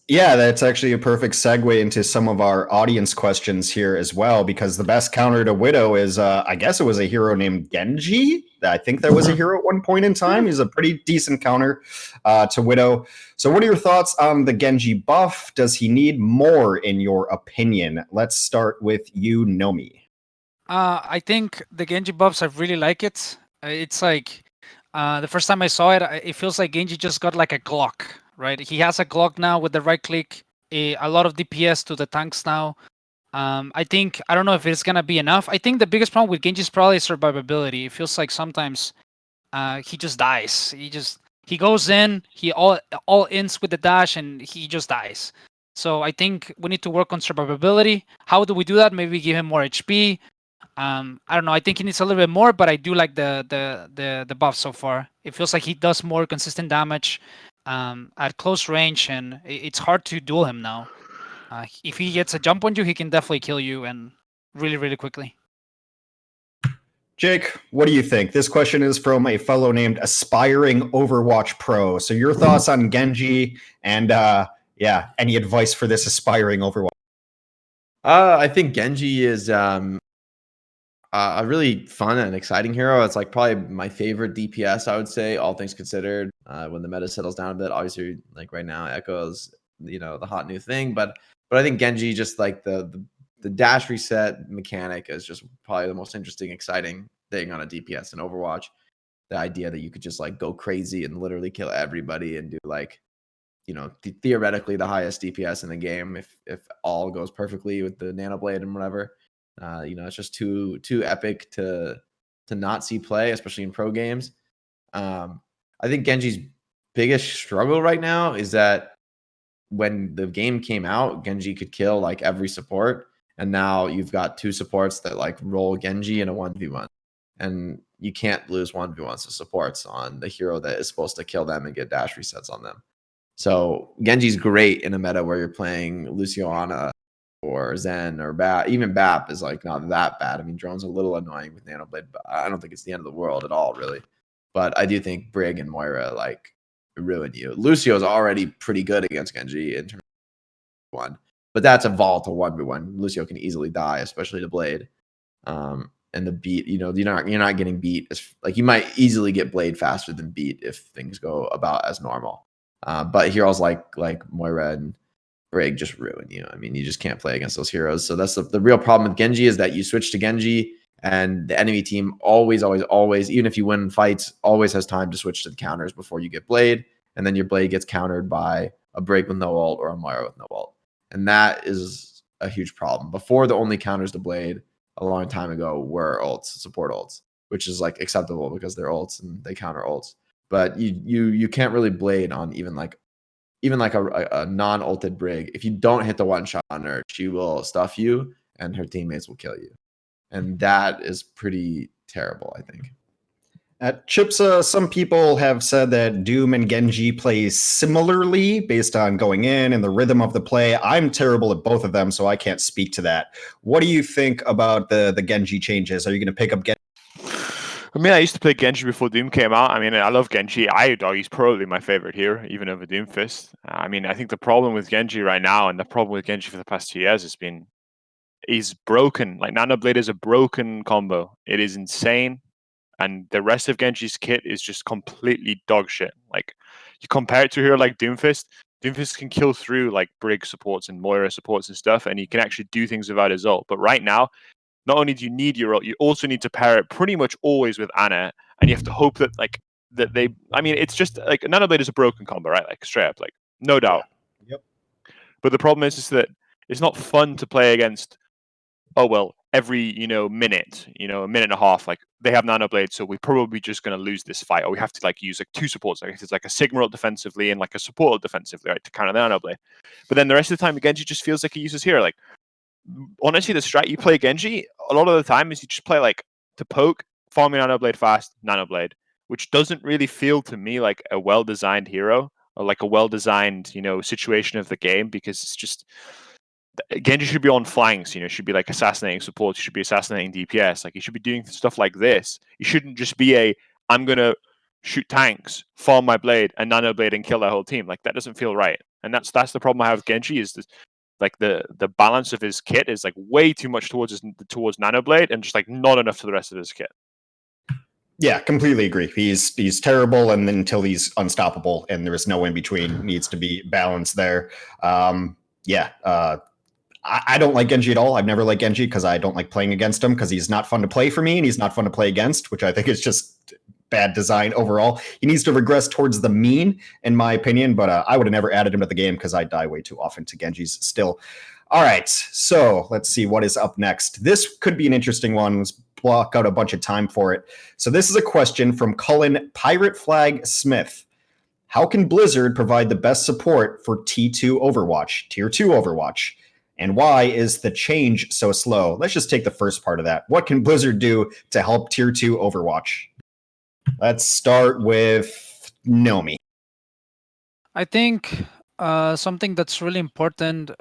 Yeah, that's actually a perfect segue into some of our audience questions here as well, because the best counter to Widow is, I guess it was a hero named Genji. I think there was a hero at one point in time. He's a pretty decent counter to Widow. So what are your thoughts on the Genji buff? Does he need more, in your opinion? Let's start with you, Nomy. I think the Genji buffs, I really like it. It's like, the first time I saw it, it feels like Genji just got like a Glock. Right, he has a Glock now with the right click, a lot of DPS to the tanks now. I don't know if it's gonna be enough. I think the biggest problem with Genji is probably survivability. It feels like sometimes he just dies. He goes in, he all ins with the dash, and he just dies. So I think we need to work on survivability. How do we do that? Maybe give him more HP. I don't know. I think he needs a little bit more, but I do like the buff so far. It feels like he does more consistent damage at close range, and it's hard to duel him now. If he gets a jump on you, he can definitely kill you, and really, really quickly. Jake, what do you think? This question is from a fellow named Aspiring Overwatch Pro. So your thoughts on Genji, and any advice for this aspiring Overwatch? I think Genji is a really fun and exciting hero. It's like probably my favorite DPS, I would say, all things considered. When the meta settles down a bit, obviously, like right now, Echo is the hot new thing. But I think Genji, just like the dash reset mechanic, is just probably the most interesting, exciting thing on a DPS in Overwatch. The idea that you could just like go crazy and literally kill everybody and do like, theoretically the highest DPS in the game if all goes perfectly with the Nano Blade and whatever. It's just too epic to not see play, especially in pro games. I think Genji's biggest struggle right now is that when the game came out, Genji could kill like every support, and now you've got two supports that like roll Genji in a 1v1, and you can't lose 1v1s to supports on the hero that is supposed to kill them and get dash resets on them. So Genji's great in a meta where you're playing Luciana or Zen or Bat. Even Bap is like not that bad. I mean, Drone's a little annoying with Nano Blade, but I don't think it's the end of the world at all, really. But I do think Brig and Moira like ruin you. Lucio's already pretty good against Genji in terms of 1, but that's a vault to 1v1. Lucio can easily die, especially to Blade. and the beat, you're not getting beat. Like you might easily get blade faster than beat if things go about as normal. But heroes like Moira and Brig just ruin you. I mean, you just can't play against those heroes. So that's the real problem with Genji, is that you switch to Genji and the enemy team always, even if you win fights, always has time to switch to the counters before you get blade. And then your blade gets countered by a Brig with no ult or a Moira with no ult. And that is a huge problem. Before, the only counters to blade a long time ago were ults, support ults, which is like acceptable because they're ults and they counter ults. But you can't really blade on even like a non-ulted Brig. If you don't hit the one shot on her, she will stuff you and her teammates will kill you. And that is pretty terrible, I think. At Chipsa, some people have said that Doom and Genji play similarly based on going in and the rhythm of the play. I'm terrible at both of them, so I can't speak to that. What do you think about the Genji changes? Are you going to pick up Genji? I mean, I used to play Genji before Doom came out. I mean, I love Genji. He's probably my favorite here, even over Doomfist. I mean, I think the problem with Genji right now, and the problem with Genji for the past 2 years, has been he's broken. Like, Nanoblade is a broken combo. It is insane. And the rest of Genji's kit is just completely dog shit. Like, you compare it to a hero like Doomfist. Doomfist can kill through like Brig supports and Moira supports and stuff, and he can actually do things without his ult. But right now, not only do you need your ult, you also need to pair it pretty much always with Ana, and you have to hope that I mean, it's just like Nanoblade is a broken combo, right? Like straight up, like no doubt. Yeah. Yep. But the problem is that it's not fun to play against. Oh well, every minute, a minute and a half, like they have Nanoblade, so we're probably just going to lose this fight, or we have to like use like two supports. Like it's like a Sigma ult defensively and like a support ult defensively, right, to counter the Nanoblade. But then the rest of the time, Genji just feels like he uses hero. Like honestly, the strat you play Genji a lot of the time is you just play like to poke, farm your Nanoblade fast, Nanoblade, which doesn't really feel to me like a well-designed hero or like a well-designed situation of the game, because it's just. Genji should be on flanks, should be like assassinating supports, you should be assassinating DPS, like you should be doing stuff like this. You shouldn't just be I'm gonna shoot tanks, farm my blade, and Nanoblade and kill their whole team. Like that doesn't feel right. And that's the problem I have with Genji, is this, like the balance of his kit is like way too much towards Nanoblade and just like not enough to the rest of his kit. Yeah, completely agree. He's terrible, and until he's unstoppable, and there is no in between. Needs to be balanced there. I don't like Genji at all. I've never liked Genji because I don't like playing against him, because he's not fun to play for me and he's not fun to play against, which I think is just bad design overall. He needs to regress towards the mean, in my opinion, but I would have never added him to the game because I die way too often to Genjis still. All right, so let's see what is up next. This could be an interesting one. Let's block out a bunch of time for it. So this is a question from Cullen Pirate Flag Smith. How can Blizzard provide the best support for T2 Overwatch, Tier 2 Overwatch? And why is the change so slow? Let's just take the first part of that. What can Blizzard do to help Tier 2 Overwatch? Let's start with Nomy. I think something that's really important,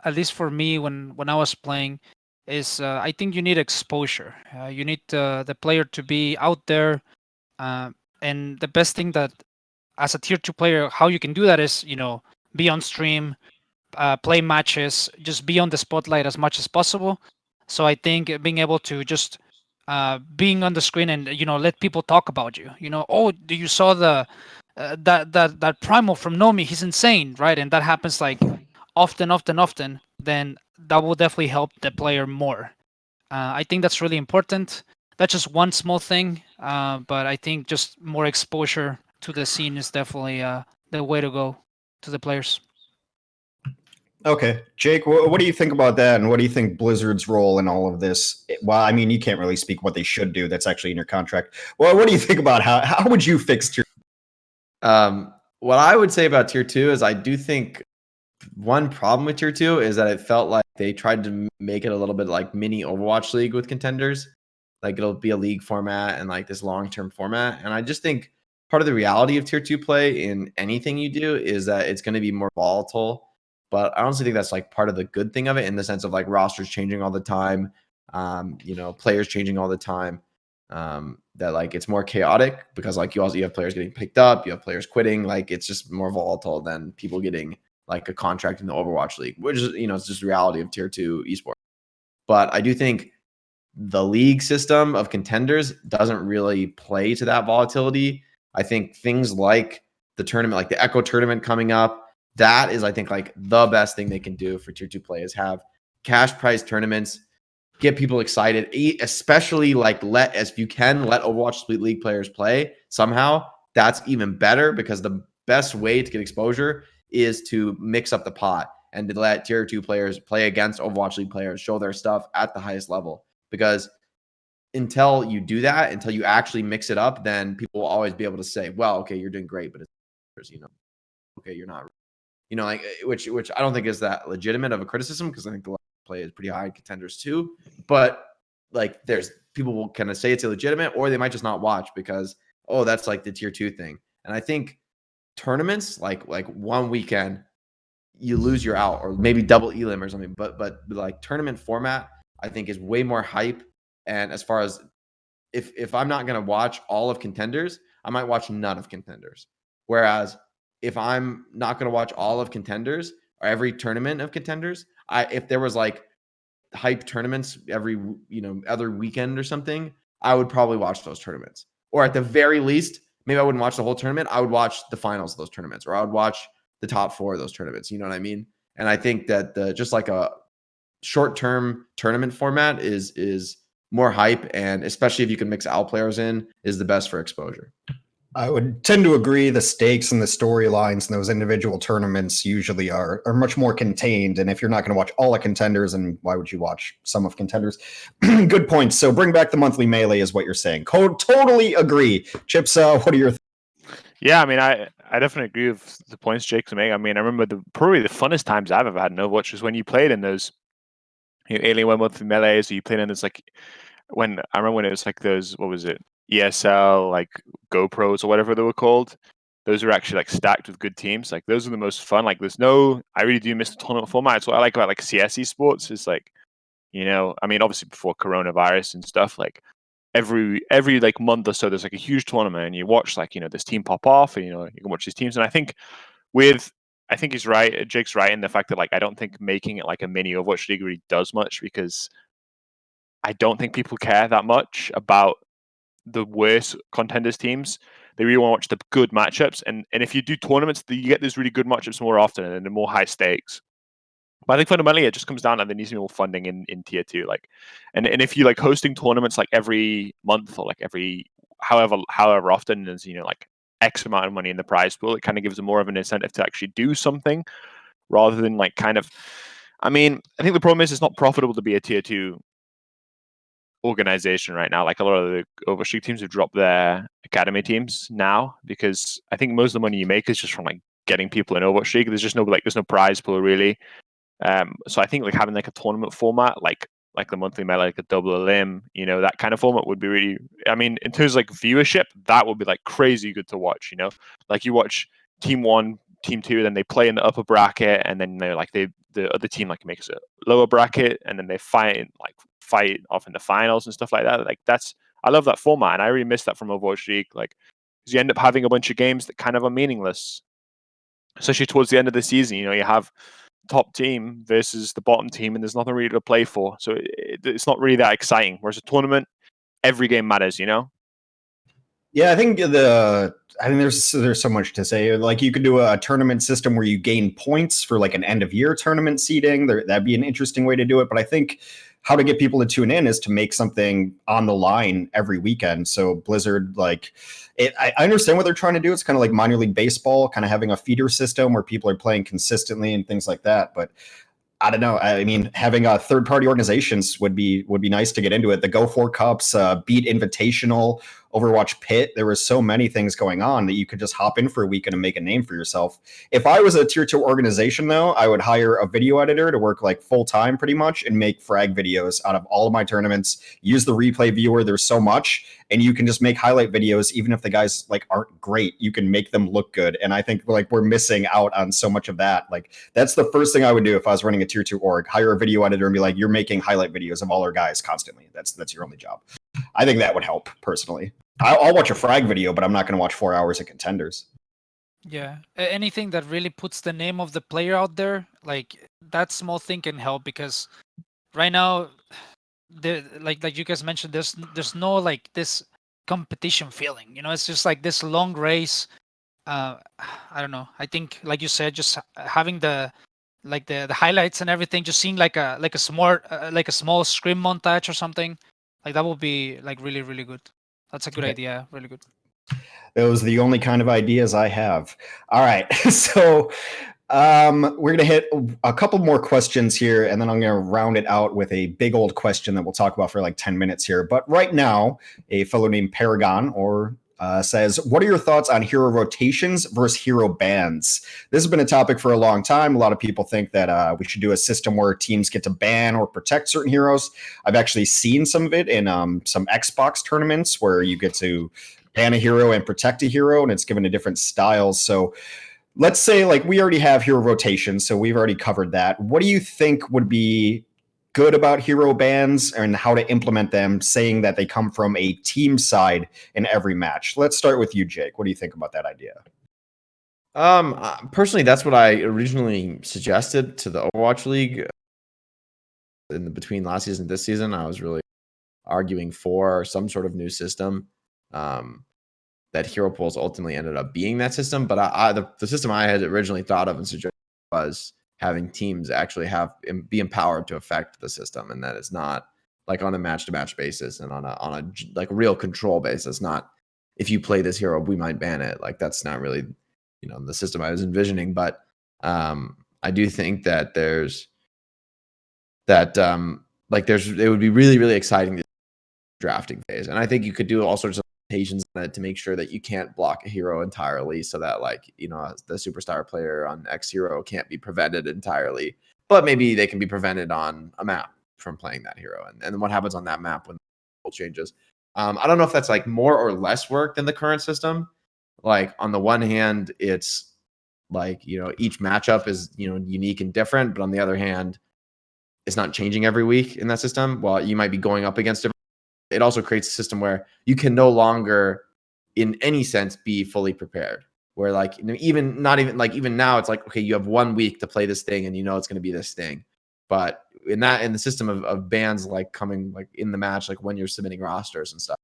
at least for me when I was playing, is I think you need exposure. You need the player to be out there. And the best thing that, as a Tier 2 player, how you can do that is, be on stream, play matches, just be on the spotlight as much as possible. So I think being able to just being on the screen and let people talk about you. Oh, do you saw the that primal from Nomy? He's insane, right? And that happens like often. Then that will definitely help the player more. I think that's really important. That's just one small thing, but I think just more exposure to the scene is definitely the way to go to the players. Okay, Jake, what do you think about that, and what do you think Blizzard's role in all of this? Well, I mean, you can't really speak what they should do. That's actually in your contract. Well, what do you think about how would you fix Tier? What I would say about Tier 2 is I do think one problem with Tier 2 is that it felt like they tried to make it a little bit like mini Overwatch League with contenders. Like it'll be a league format and like this long-term format. And I just think part of the reality of Tier 2 play in anything you do is that it's going to be more volatile. But I honestly think that's like part of the good thing of it, in the sense of like rosters changing all the time, players changing all the time. That like it's more chaotic because like you have players getting picked up, you have players quitting. Like it's just more volatile than people getting like a contract in the Overwatch League, which is it's just the reality of Tier 2 esports. But I do think the league system of contenders doesn't really play to that volatility. I think things like the tournament, like the Echo tournament coming up, that is, I think, like the best thing they can do for tier 2 play is have cash prize tournaments, get people excited, especially like if you can let Overwatch League players play somehow, that's even better, because the best way to get exposure is to mix up the pot and to let tier 2 players play against Overwatch League players, show their stuff at the highest level. Because until you do that, until you actually mix it up, then people will always be able to say, well, okay, you're doing great, but it's, okay, you're not, like, which I don't think is that legitimate of a criticism, because I think the play is pretty high in contenders too. But like, there's people will kind of say it's illegitimate, or they might just not watch because, oh, that's like the tier 2 thing. And I think tournaments, like one weekend, you lose your out, or maybe double elim or something. But like tournament format, I think is way more hype. And as far as if I'm not going to watch all of contenders, I might watch none of contenders. Whereas if I'm not going to watch all of contenders or every tournament of contenders, if there was like hype tournaments every other weekend or something, I would probably watch those tournaments. Or at the very least, maybe I wouldn't watch the whole tournament. I would watch the finals of those tournaments, or I would watch the top 4 of those tournaments. You know what I mean? And I think that just like a short-term tournament format is more hype, and especially if you can mix AL players in, is the best for exposure. I would tend to agree. The stakes and the storylines in those individual tournaments usually are much more contained. And if you're not going to watch all of contenders, and why would you watch some of contenders? Good point. So bring back the monthly melee is what you're saying. Totally agree. Chipsa, what are your Yeah, I mean, I definitely agree with the points Jake's making. I mean, I remember probably the funnest times I've ever had in Overwatch was when you played in those Alien 1 monthly melees, or you played in this, like, when I remember when it was like those, what was it, ESL, like GoPros or whatever they were called. Those are actually like stacked with good teams. Like, those are the most fun. Like, I really do miss the tournament format. It's what I like about like CS esports is like, I mean, obviously before coronavirus and stuff, like every like month or so, there's like a huge tournament, and you watch like, this team pop off, and you can watch these teams. And I think he's right. Jake's right in the fact that, like, I don't think making it like a mini Overwatch League really does much, because I don't think people care that much about the worst contenders teams. They really want to watch the good matchups, and if you do tournaments, you get these really good matchups more often and they're more high stakes. But I think fundamentally it just comes down to there needs to be more funding in tier 2, like, and if you like hosting tournaments like every month, or like every however often, there's like X amount of money in the prize pool, it kind of gives them more of an incentive to actually do something, rather than like kind of, I mean, I think the problem is it's not profitable to be a tier 2 organization right now. Like, a lot of the Overwatch League teams have dropped their academy teams now, because I think most of the money you make is just from like getting people in Overwatch League. There's no prize pool really. So I think like having like a tournament format, like the monthly melee, like a double elim, that kind of format would be really, I mean, in terms of like viewership, that would be like crazy good to watch. Like, you watch team 1, team 2, then they play in the upper bracket, and then they're like the other team like makes a lower bracket, and then they fight off in the finals and stuff like that. Like, I love that format, and I really miss that from Overwatch League. Like, because you end up having a bunch of games that kind of are meaningless, especially towards the end of the season. You have top team versus the bottom team, and there's nothing really to play for, so it's not really that exciting. Whereas a tournament, every game matters. Yeah, I think there's so much to say. Like, you could do a tournament system where you gain points for like an end of year tournament seeding. That'd be an interesting way to do it. But I think how to get people to tune in is to make something on the line every weekend. So Blizzard, like, I understand what they're trying to do. It's kind of like minor league baseball, kind of having a feeder system where people are playing consistently and things like that. But I don't know. I mean, having third-party organizations would be nice to get into it. The Go 4 Cups, Beat Invitational, Overwatch Pit. There were so many things going on that you could just hop in for a weekend and make a name for yourself. If I was a tier 2 organization, though, I would hire a video editor to work like full-time pretty much and make frag videos out of all of my tournaments. Use the replay viewer. There's so much. And you can just make highlight videos, even if the guys like aren't great. You can make them look good. And I think like we're missing out on so much of that. Like, that's the first thing I would do if I was running a tier 2 org. Hire a video editor and be like, you're making highlight videos of all our guys constantly. That's your only job. I think that would help personally. I'll watch a frag video, but I'm not going to watch 4 hours of contenders. Yeah, anything that really puts the name of the player out there, like that small thing can help, because right now like you guys mentioned, there's no like this competition feeling. It's just like this long race. I don't know. I think, like you said, just having the highlights and everything, just seeing like a small scrim montage or something, like that would be like really really good. That's a good idea. Really good. Those are the only kind of ideas I have. All right, so we're going to hit a couple more questions here, and then I'm going to round it out with a big old question that we'll talk about for like 10 minutes here. But right now, a fellow named Paragon says, what are your thoughts on hero rotations versus hero bans? This has been a topic for a long time. A lot of people think that we should do a system where teams get to ban or protect certain heroes. I've actually seen some of it in some Xbox tournaments where you get to ban a hero and protect a hero, and it's given a different styles. So let's say like we already have hero rotation, so we've already covered that. What do you think would be good about hero bans and how to implement them, saying that they come from a team side in every match? Let's start with you, Jake. What do you think about that idea? Personally, that's what I originally suggested to the Overwatch League between last season and this season. I was really arguing for some sort of new system. That hero pools ultimately ended up being that system, but the system I had originally thought of and suggested was having teams actually be empowered to affect the system, and that it's not like on a match-to-match basis and on a like real control basis. Not if you play this hero, we might ban it. Like that's not really the system I was envisioning. But I do think that there's it would be really really exciting drafting phase, and I think you could do all sorts of limitations to make sure that you can't block a hero entirely, so that the superstar player on X hero can't be prevented entirely, but maybe they can be prevented on a map from playing that hero, and then what happens on that map when the changes. I don't know if that's like more or less work than the current system. Like on the one hand, it's like each matchup is unique and different, but on the other hand, it's not changing every week in that system. While you might be going up against different, it also creates a system where you can no longer, in any sense, be fully prepared. Where even now, it's like, okay, you have 1 week to play this thing, and it's going to be this thing. But in the system of bans like coming like in the match, like when you're submitting rosters and stuff,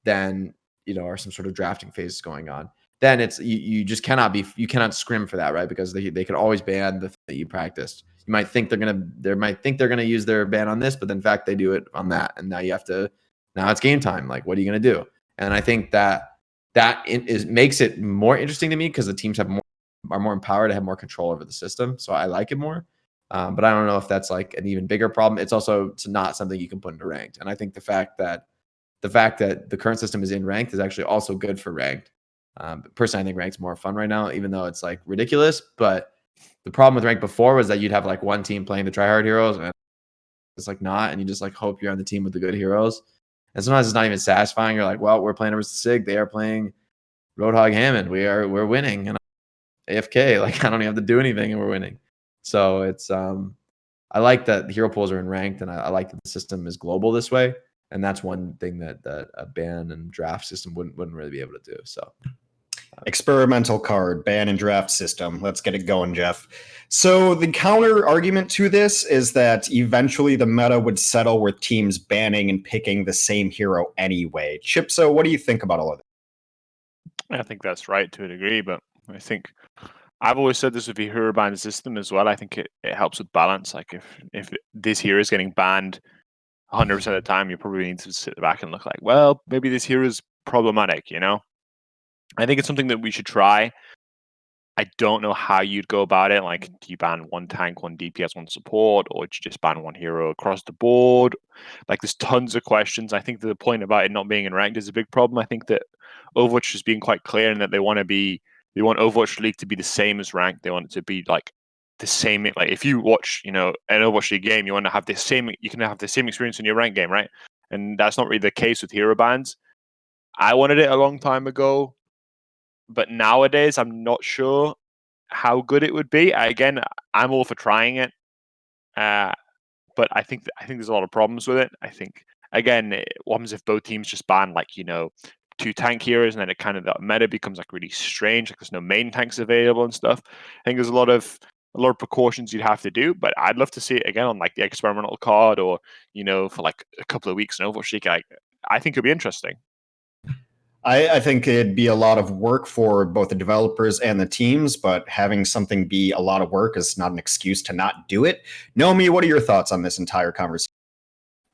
then or some sort of drafting phase going on, then it's you just cannot scrim for that, right? Because they could always ban the thing that you practiced. You might think they're gonna use their ban on this, but in fact they do it on that, and now it's game time. Like, what are you gonna do? And I think that makes it more interesting to me because the teams are more empowered to have more control over the system. So I like it more. But I don't know if that's like an even bigger problem. It's not something you can put into ranked. And I think the fact that the current system is in ranked is actually also good for ranked. Personally, I think ranked's more fun right now, even though it's like ridiculous. But the problem with ranked before was that you'd have like one team playing the tryhard heroes, and it's like not, and you just like hope you're on the team with the good heroes. And sometimes it's not even satisfying. You're like, well, we're playing versus Sig. They are playing Roadhog Hammond. We're winning. And AFK, like I don't even have to do anything and we're winning. So it's I like that hero pools are in ranked, and I like that the system is global this way. And that's one thing that a ban and draft system wouldn't really be able to do. So experimental card, ban and draft system. Let's get it going, Jeff. So the counter argument to this is that eventually the meta would settle with teams banning and picking the same hero anyway. Chipsa, what do you think about all of that? I think that's right to a degree, but I think I've always said this with the hero ban system as well. I think it helps with balance. Like if this hero is getting banned 100% of the time, you probably need to sit back and look like, well, maybe this hero is problematic, I think it's something that we should try. I don't know how you'd go about it. Like, do you ban one tank, one DPS, one support, or do you just ban one hero across the board? Like, there's tons of questions. I think that the point about it not being in ranked is a big problem. I think that Overwatch is being quite clear in that they want Overwatch League to be the same as ranked. They want it to be like the same. Like, if you watch, an Overwatch League game, you want to have the same. You can have the same experience in your ranked game, right? And that's not really the case with hero bans. I wanted it a long time ago, but nowadays I'm not sure how good it would be. Again, I'm all for trying it, but I think there's a lot of problems with it. I think again, what happens if both teams just ban like 2 tank heroes, and then it kind of that meta becomes like really strange. Like there's no main tanks available and stuff. I think there's a lot of a lot of precautions you'd have to do. But I'd love to see it again on like the experimental card, or for like a couple of weeks in Overwatch League. I think it'd be interesting. I think it'd be a lot of work for both the developers and the teams, but having something be a lot of work is not an excuse to not do it. Nomy, what are your thoughts on this entire conversation?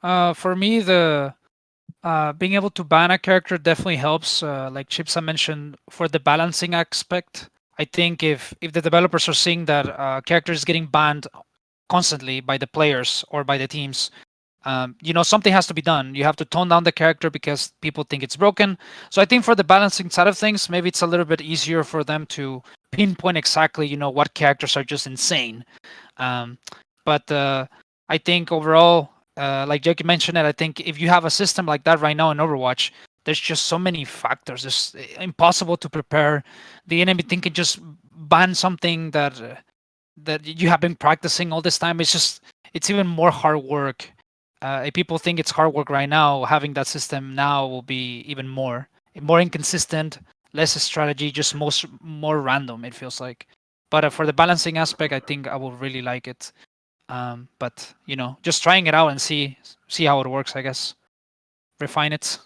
For me, the being able to ban a character definitely helps. Like Chipsa mentioned, for the balancing aspect, I think if the developers are seeing that a character is getting banned constantly by the players or by the teams, something has to be done. You have to tone down the character because people think it's broken. So I think for the balancing side of things, maybe it's a little bit easier for them to pinpoint exactly, what characters are just insane. But I think overall, like Jake mentioned it, I think if you have a system like that right now in Overwatch, there's just so many factors. It's impossible to prepare. The enemy team can just ban something that you have been practicing all this time. It's even more hard work. If people think it's hard work right now, having that system now will be even more inconsistent, less strategy, just more random. It feels like. But for the balancing aspect, I think I will really like it. But just trying it out and see how it works. I guess refine it.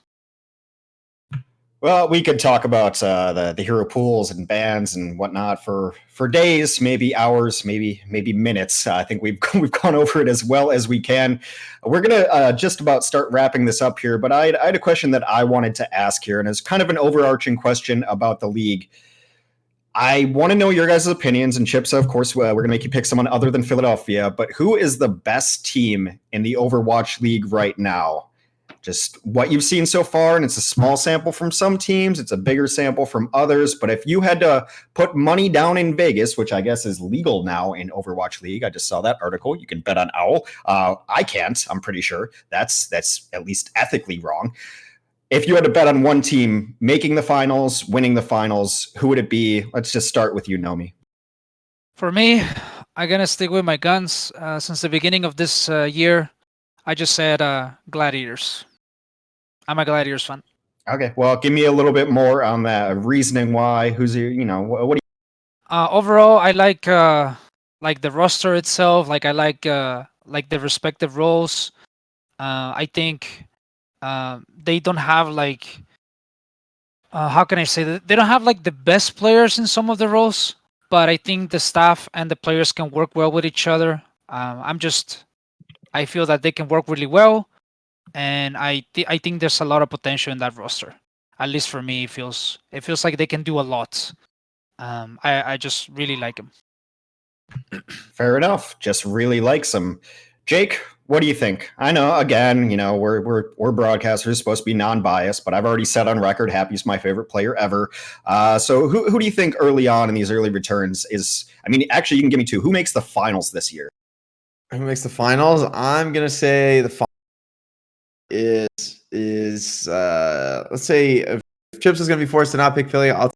Well, we could talk about the hero pools and bans and whatnot for days, maybe hours, maybe minutes. I think we've gone over it as well as we can. We're gonna just about start wrapping this up here, but I had a question that I wanted to ask here, and it's kind of an overarching question about the league. I want to know your guys' opinions, and Chipsa, of course, we're going to make you pick someone other than Philadelphia, but who is the best team in the Overwatch League right now? Just what you've seen so far, and it's a small sample from some teams, it's a bigger sample from others, but if you had to put money down in Vegas, which I guess is legal now in Overwatch League, I just saw that article, you can bet on Owl. I can't, I'm pretty sure. That's at least ethically wrong. If you had to bet on one team making the finals, winning the finals, who would it be? Let's just start with you, Nomy. For me, I'm gonna stick with my guns. Since the beginning of this year, I just said Gladiators. I'm a Gladiators fan. Okay, well, give me a little bit more on that reasoning why. Who's your, what do you? Overall, I like the roster itself. Like I like the respective roles. I think they don't have how can I say that? They don't have like the best players in some of the roles, but I think the staff and the players can work well with each other. I feel that they can work really well, and I think there's a lot of potential in that roster. At least for me, it feels like they can do a lot. I just really like them. Fair enough. Just really likes them. Jake, what do you think? I know, again, we're broadcasters, supposed to be non-biased, but I've already said on record, Happy's my favorite player ever. So who do you think early on in these early returns is? I mean, actually, you can give me two. Who makes the finals this year? Who makes the finals? I'm gonna say the final is let's say if Chips is gonna be forced to not pick Philly, I'll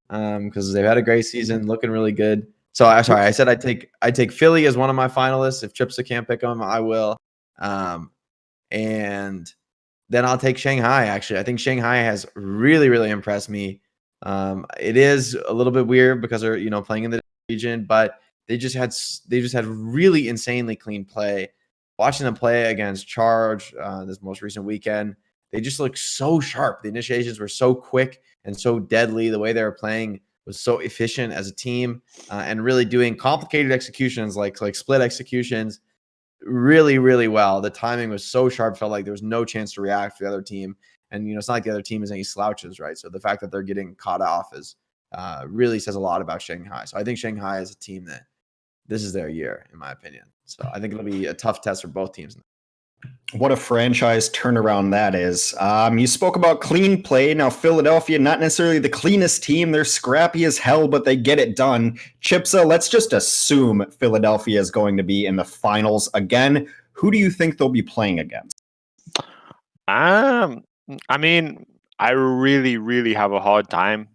because they've had a great season, looking really good. So I said I'd take Philly as one of my finalists. If Chipsa can't pick them, I will. And then I'll take Shanghai. Actually, I think Shanghai has really, really impressed me. It is a little bit weird because they're playing in the region, but they just had really insanely clean play. Watching them play against Charge this most recent weekend, they just look so sharp. The initiations were so quick and so deadly. The way they were playing was so efficient as a team, and really doing complicated executions like split executions really, really well. The timing was so sharp, felt like there was no chance to react for the other team. And it's not like the other team is any slouches, right? So the fact that they're getting caught off is really says a lot about Shanghai. So I think Shanghai is a team that this is their year, in my opinion. So I think it'll be a tough test for both teams. What a franchise turnaround that is. You spoke about clean play. Now, Philadelphia, not necessarily the cleanest team. They're scrappy as hell, but they get it done. Chipsa, let's just assume Philadelphia is going to be in the finals again. Who do you think they'll be playing against? I mean, I really, really have a hard time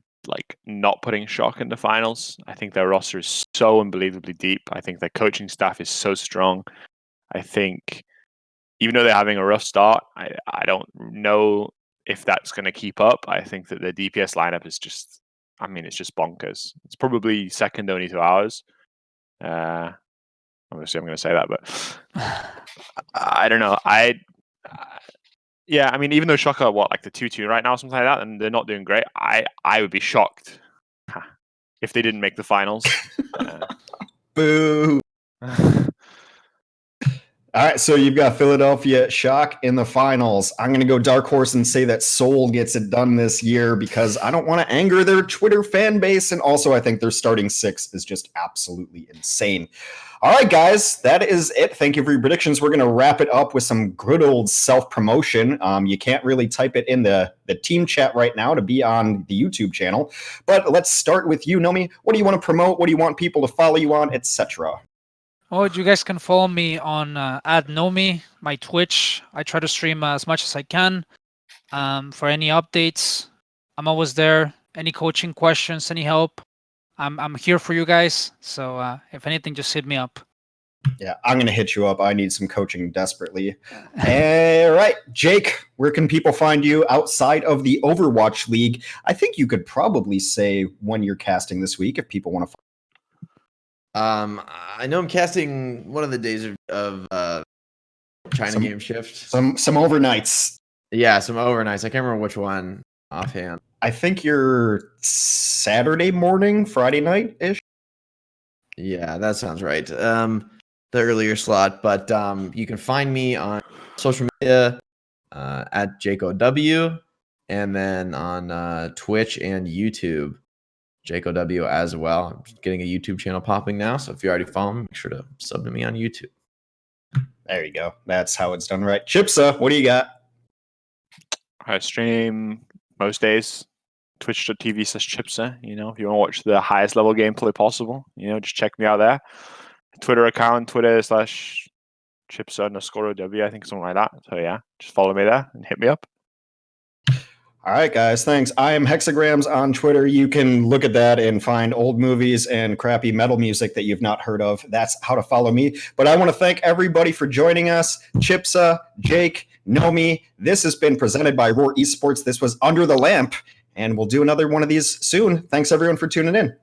not putting Shock in the finals. I think their roster is so unbelievably deep. I think their coaching staff is so strong. I think even though they're having a rough start, I don't know if that's going to keep up. I think that the DPS lineup is just I mean, it's just bonkers. It's probably second only to ours. Obviously, I'm going to say that, but I don't know. Yeah, I mean, even though Shock are like the 2-2 right now, something like that, and they're not doing great, I would be shocked if they didn't make the finals. Boo. All right, so you've got Philadelphia Shock in the finals. I'm going to go dark horse and say that Seoul gets it done this year because I don't want to anger their Twitter fan base. And also, I think their starting 6 is just absolutely insane. All right, guys, that is it. Thank you for your predictions. We're going to wrap it up with some good old self-promotion. You can't really type it in the team chat right now to be on the YouTube channel. But let's start with you, Nomy. What do you want to promote? What do you want people to follow you on, etc.? Oh, you guys can follow me on @Nomy, my Twitch. I try to stream as much as I can. For any updates, I'm always there. Any coaching questions, any help, I'm here for you guys. So if anything, just hit me up. Yeah, I'm going to hit you up. I need some coaching desperately. All right, Jake, where can people find you outside of the Overwatch League? I think you could probably say when you're casting this week if people want to find. I know I'm casting one of the days of China game shift. Some overnights. Yeah, some overnights. I can't remember which one offhand. I think you're Saturday morning, Friday night-ish. Yeah, that sounds right. The earlier slot, but you can find me on social media at JakeOW, and then on Twitch and YouTube. JakeOW as well. I'm getting a YouTube channel popping now, so if you already follow me, make sure to sub to me on YouTube. There you go. That's how it's done right. Chipsa, what do you got? I stream most days, twitch.tv/Chipsa. You know, if you want to watch the highest level gameplay possible, you know, just check me out there. Twitter account, Twitter/Chipsa_OW, I think something like that. So yeah, just follow me there and hit me up. All right, guys, thanks. I am Hexagrams on Twitter. You can look at that and find old movies and crappy metal music that you've not heard of. That's how to follow me. But I want to thank everybody for joining us. Chipsa, Jake, Nomy. This has been presented by Roar Esports. This was Under the Lamp, and we'll do another one of these soon. Thanks, everyone, for tuning in.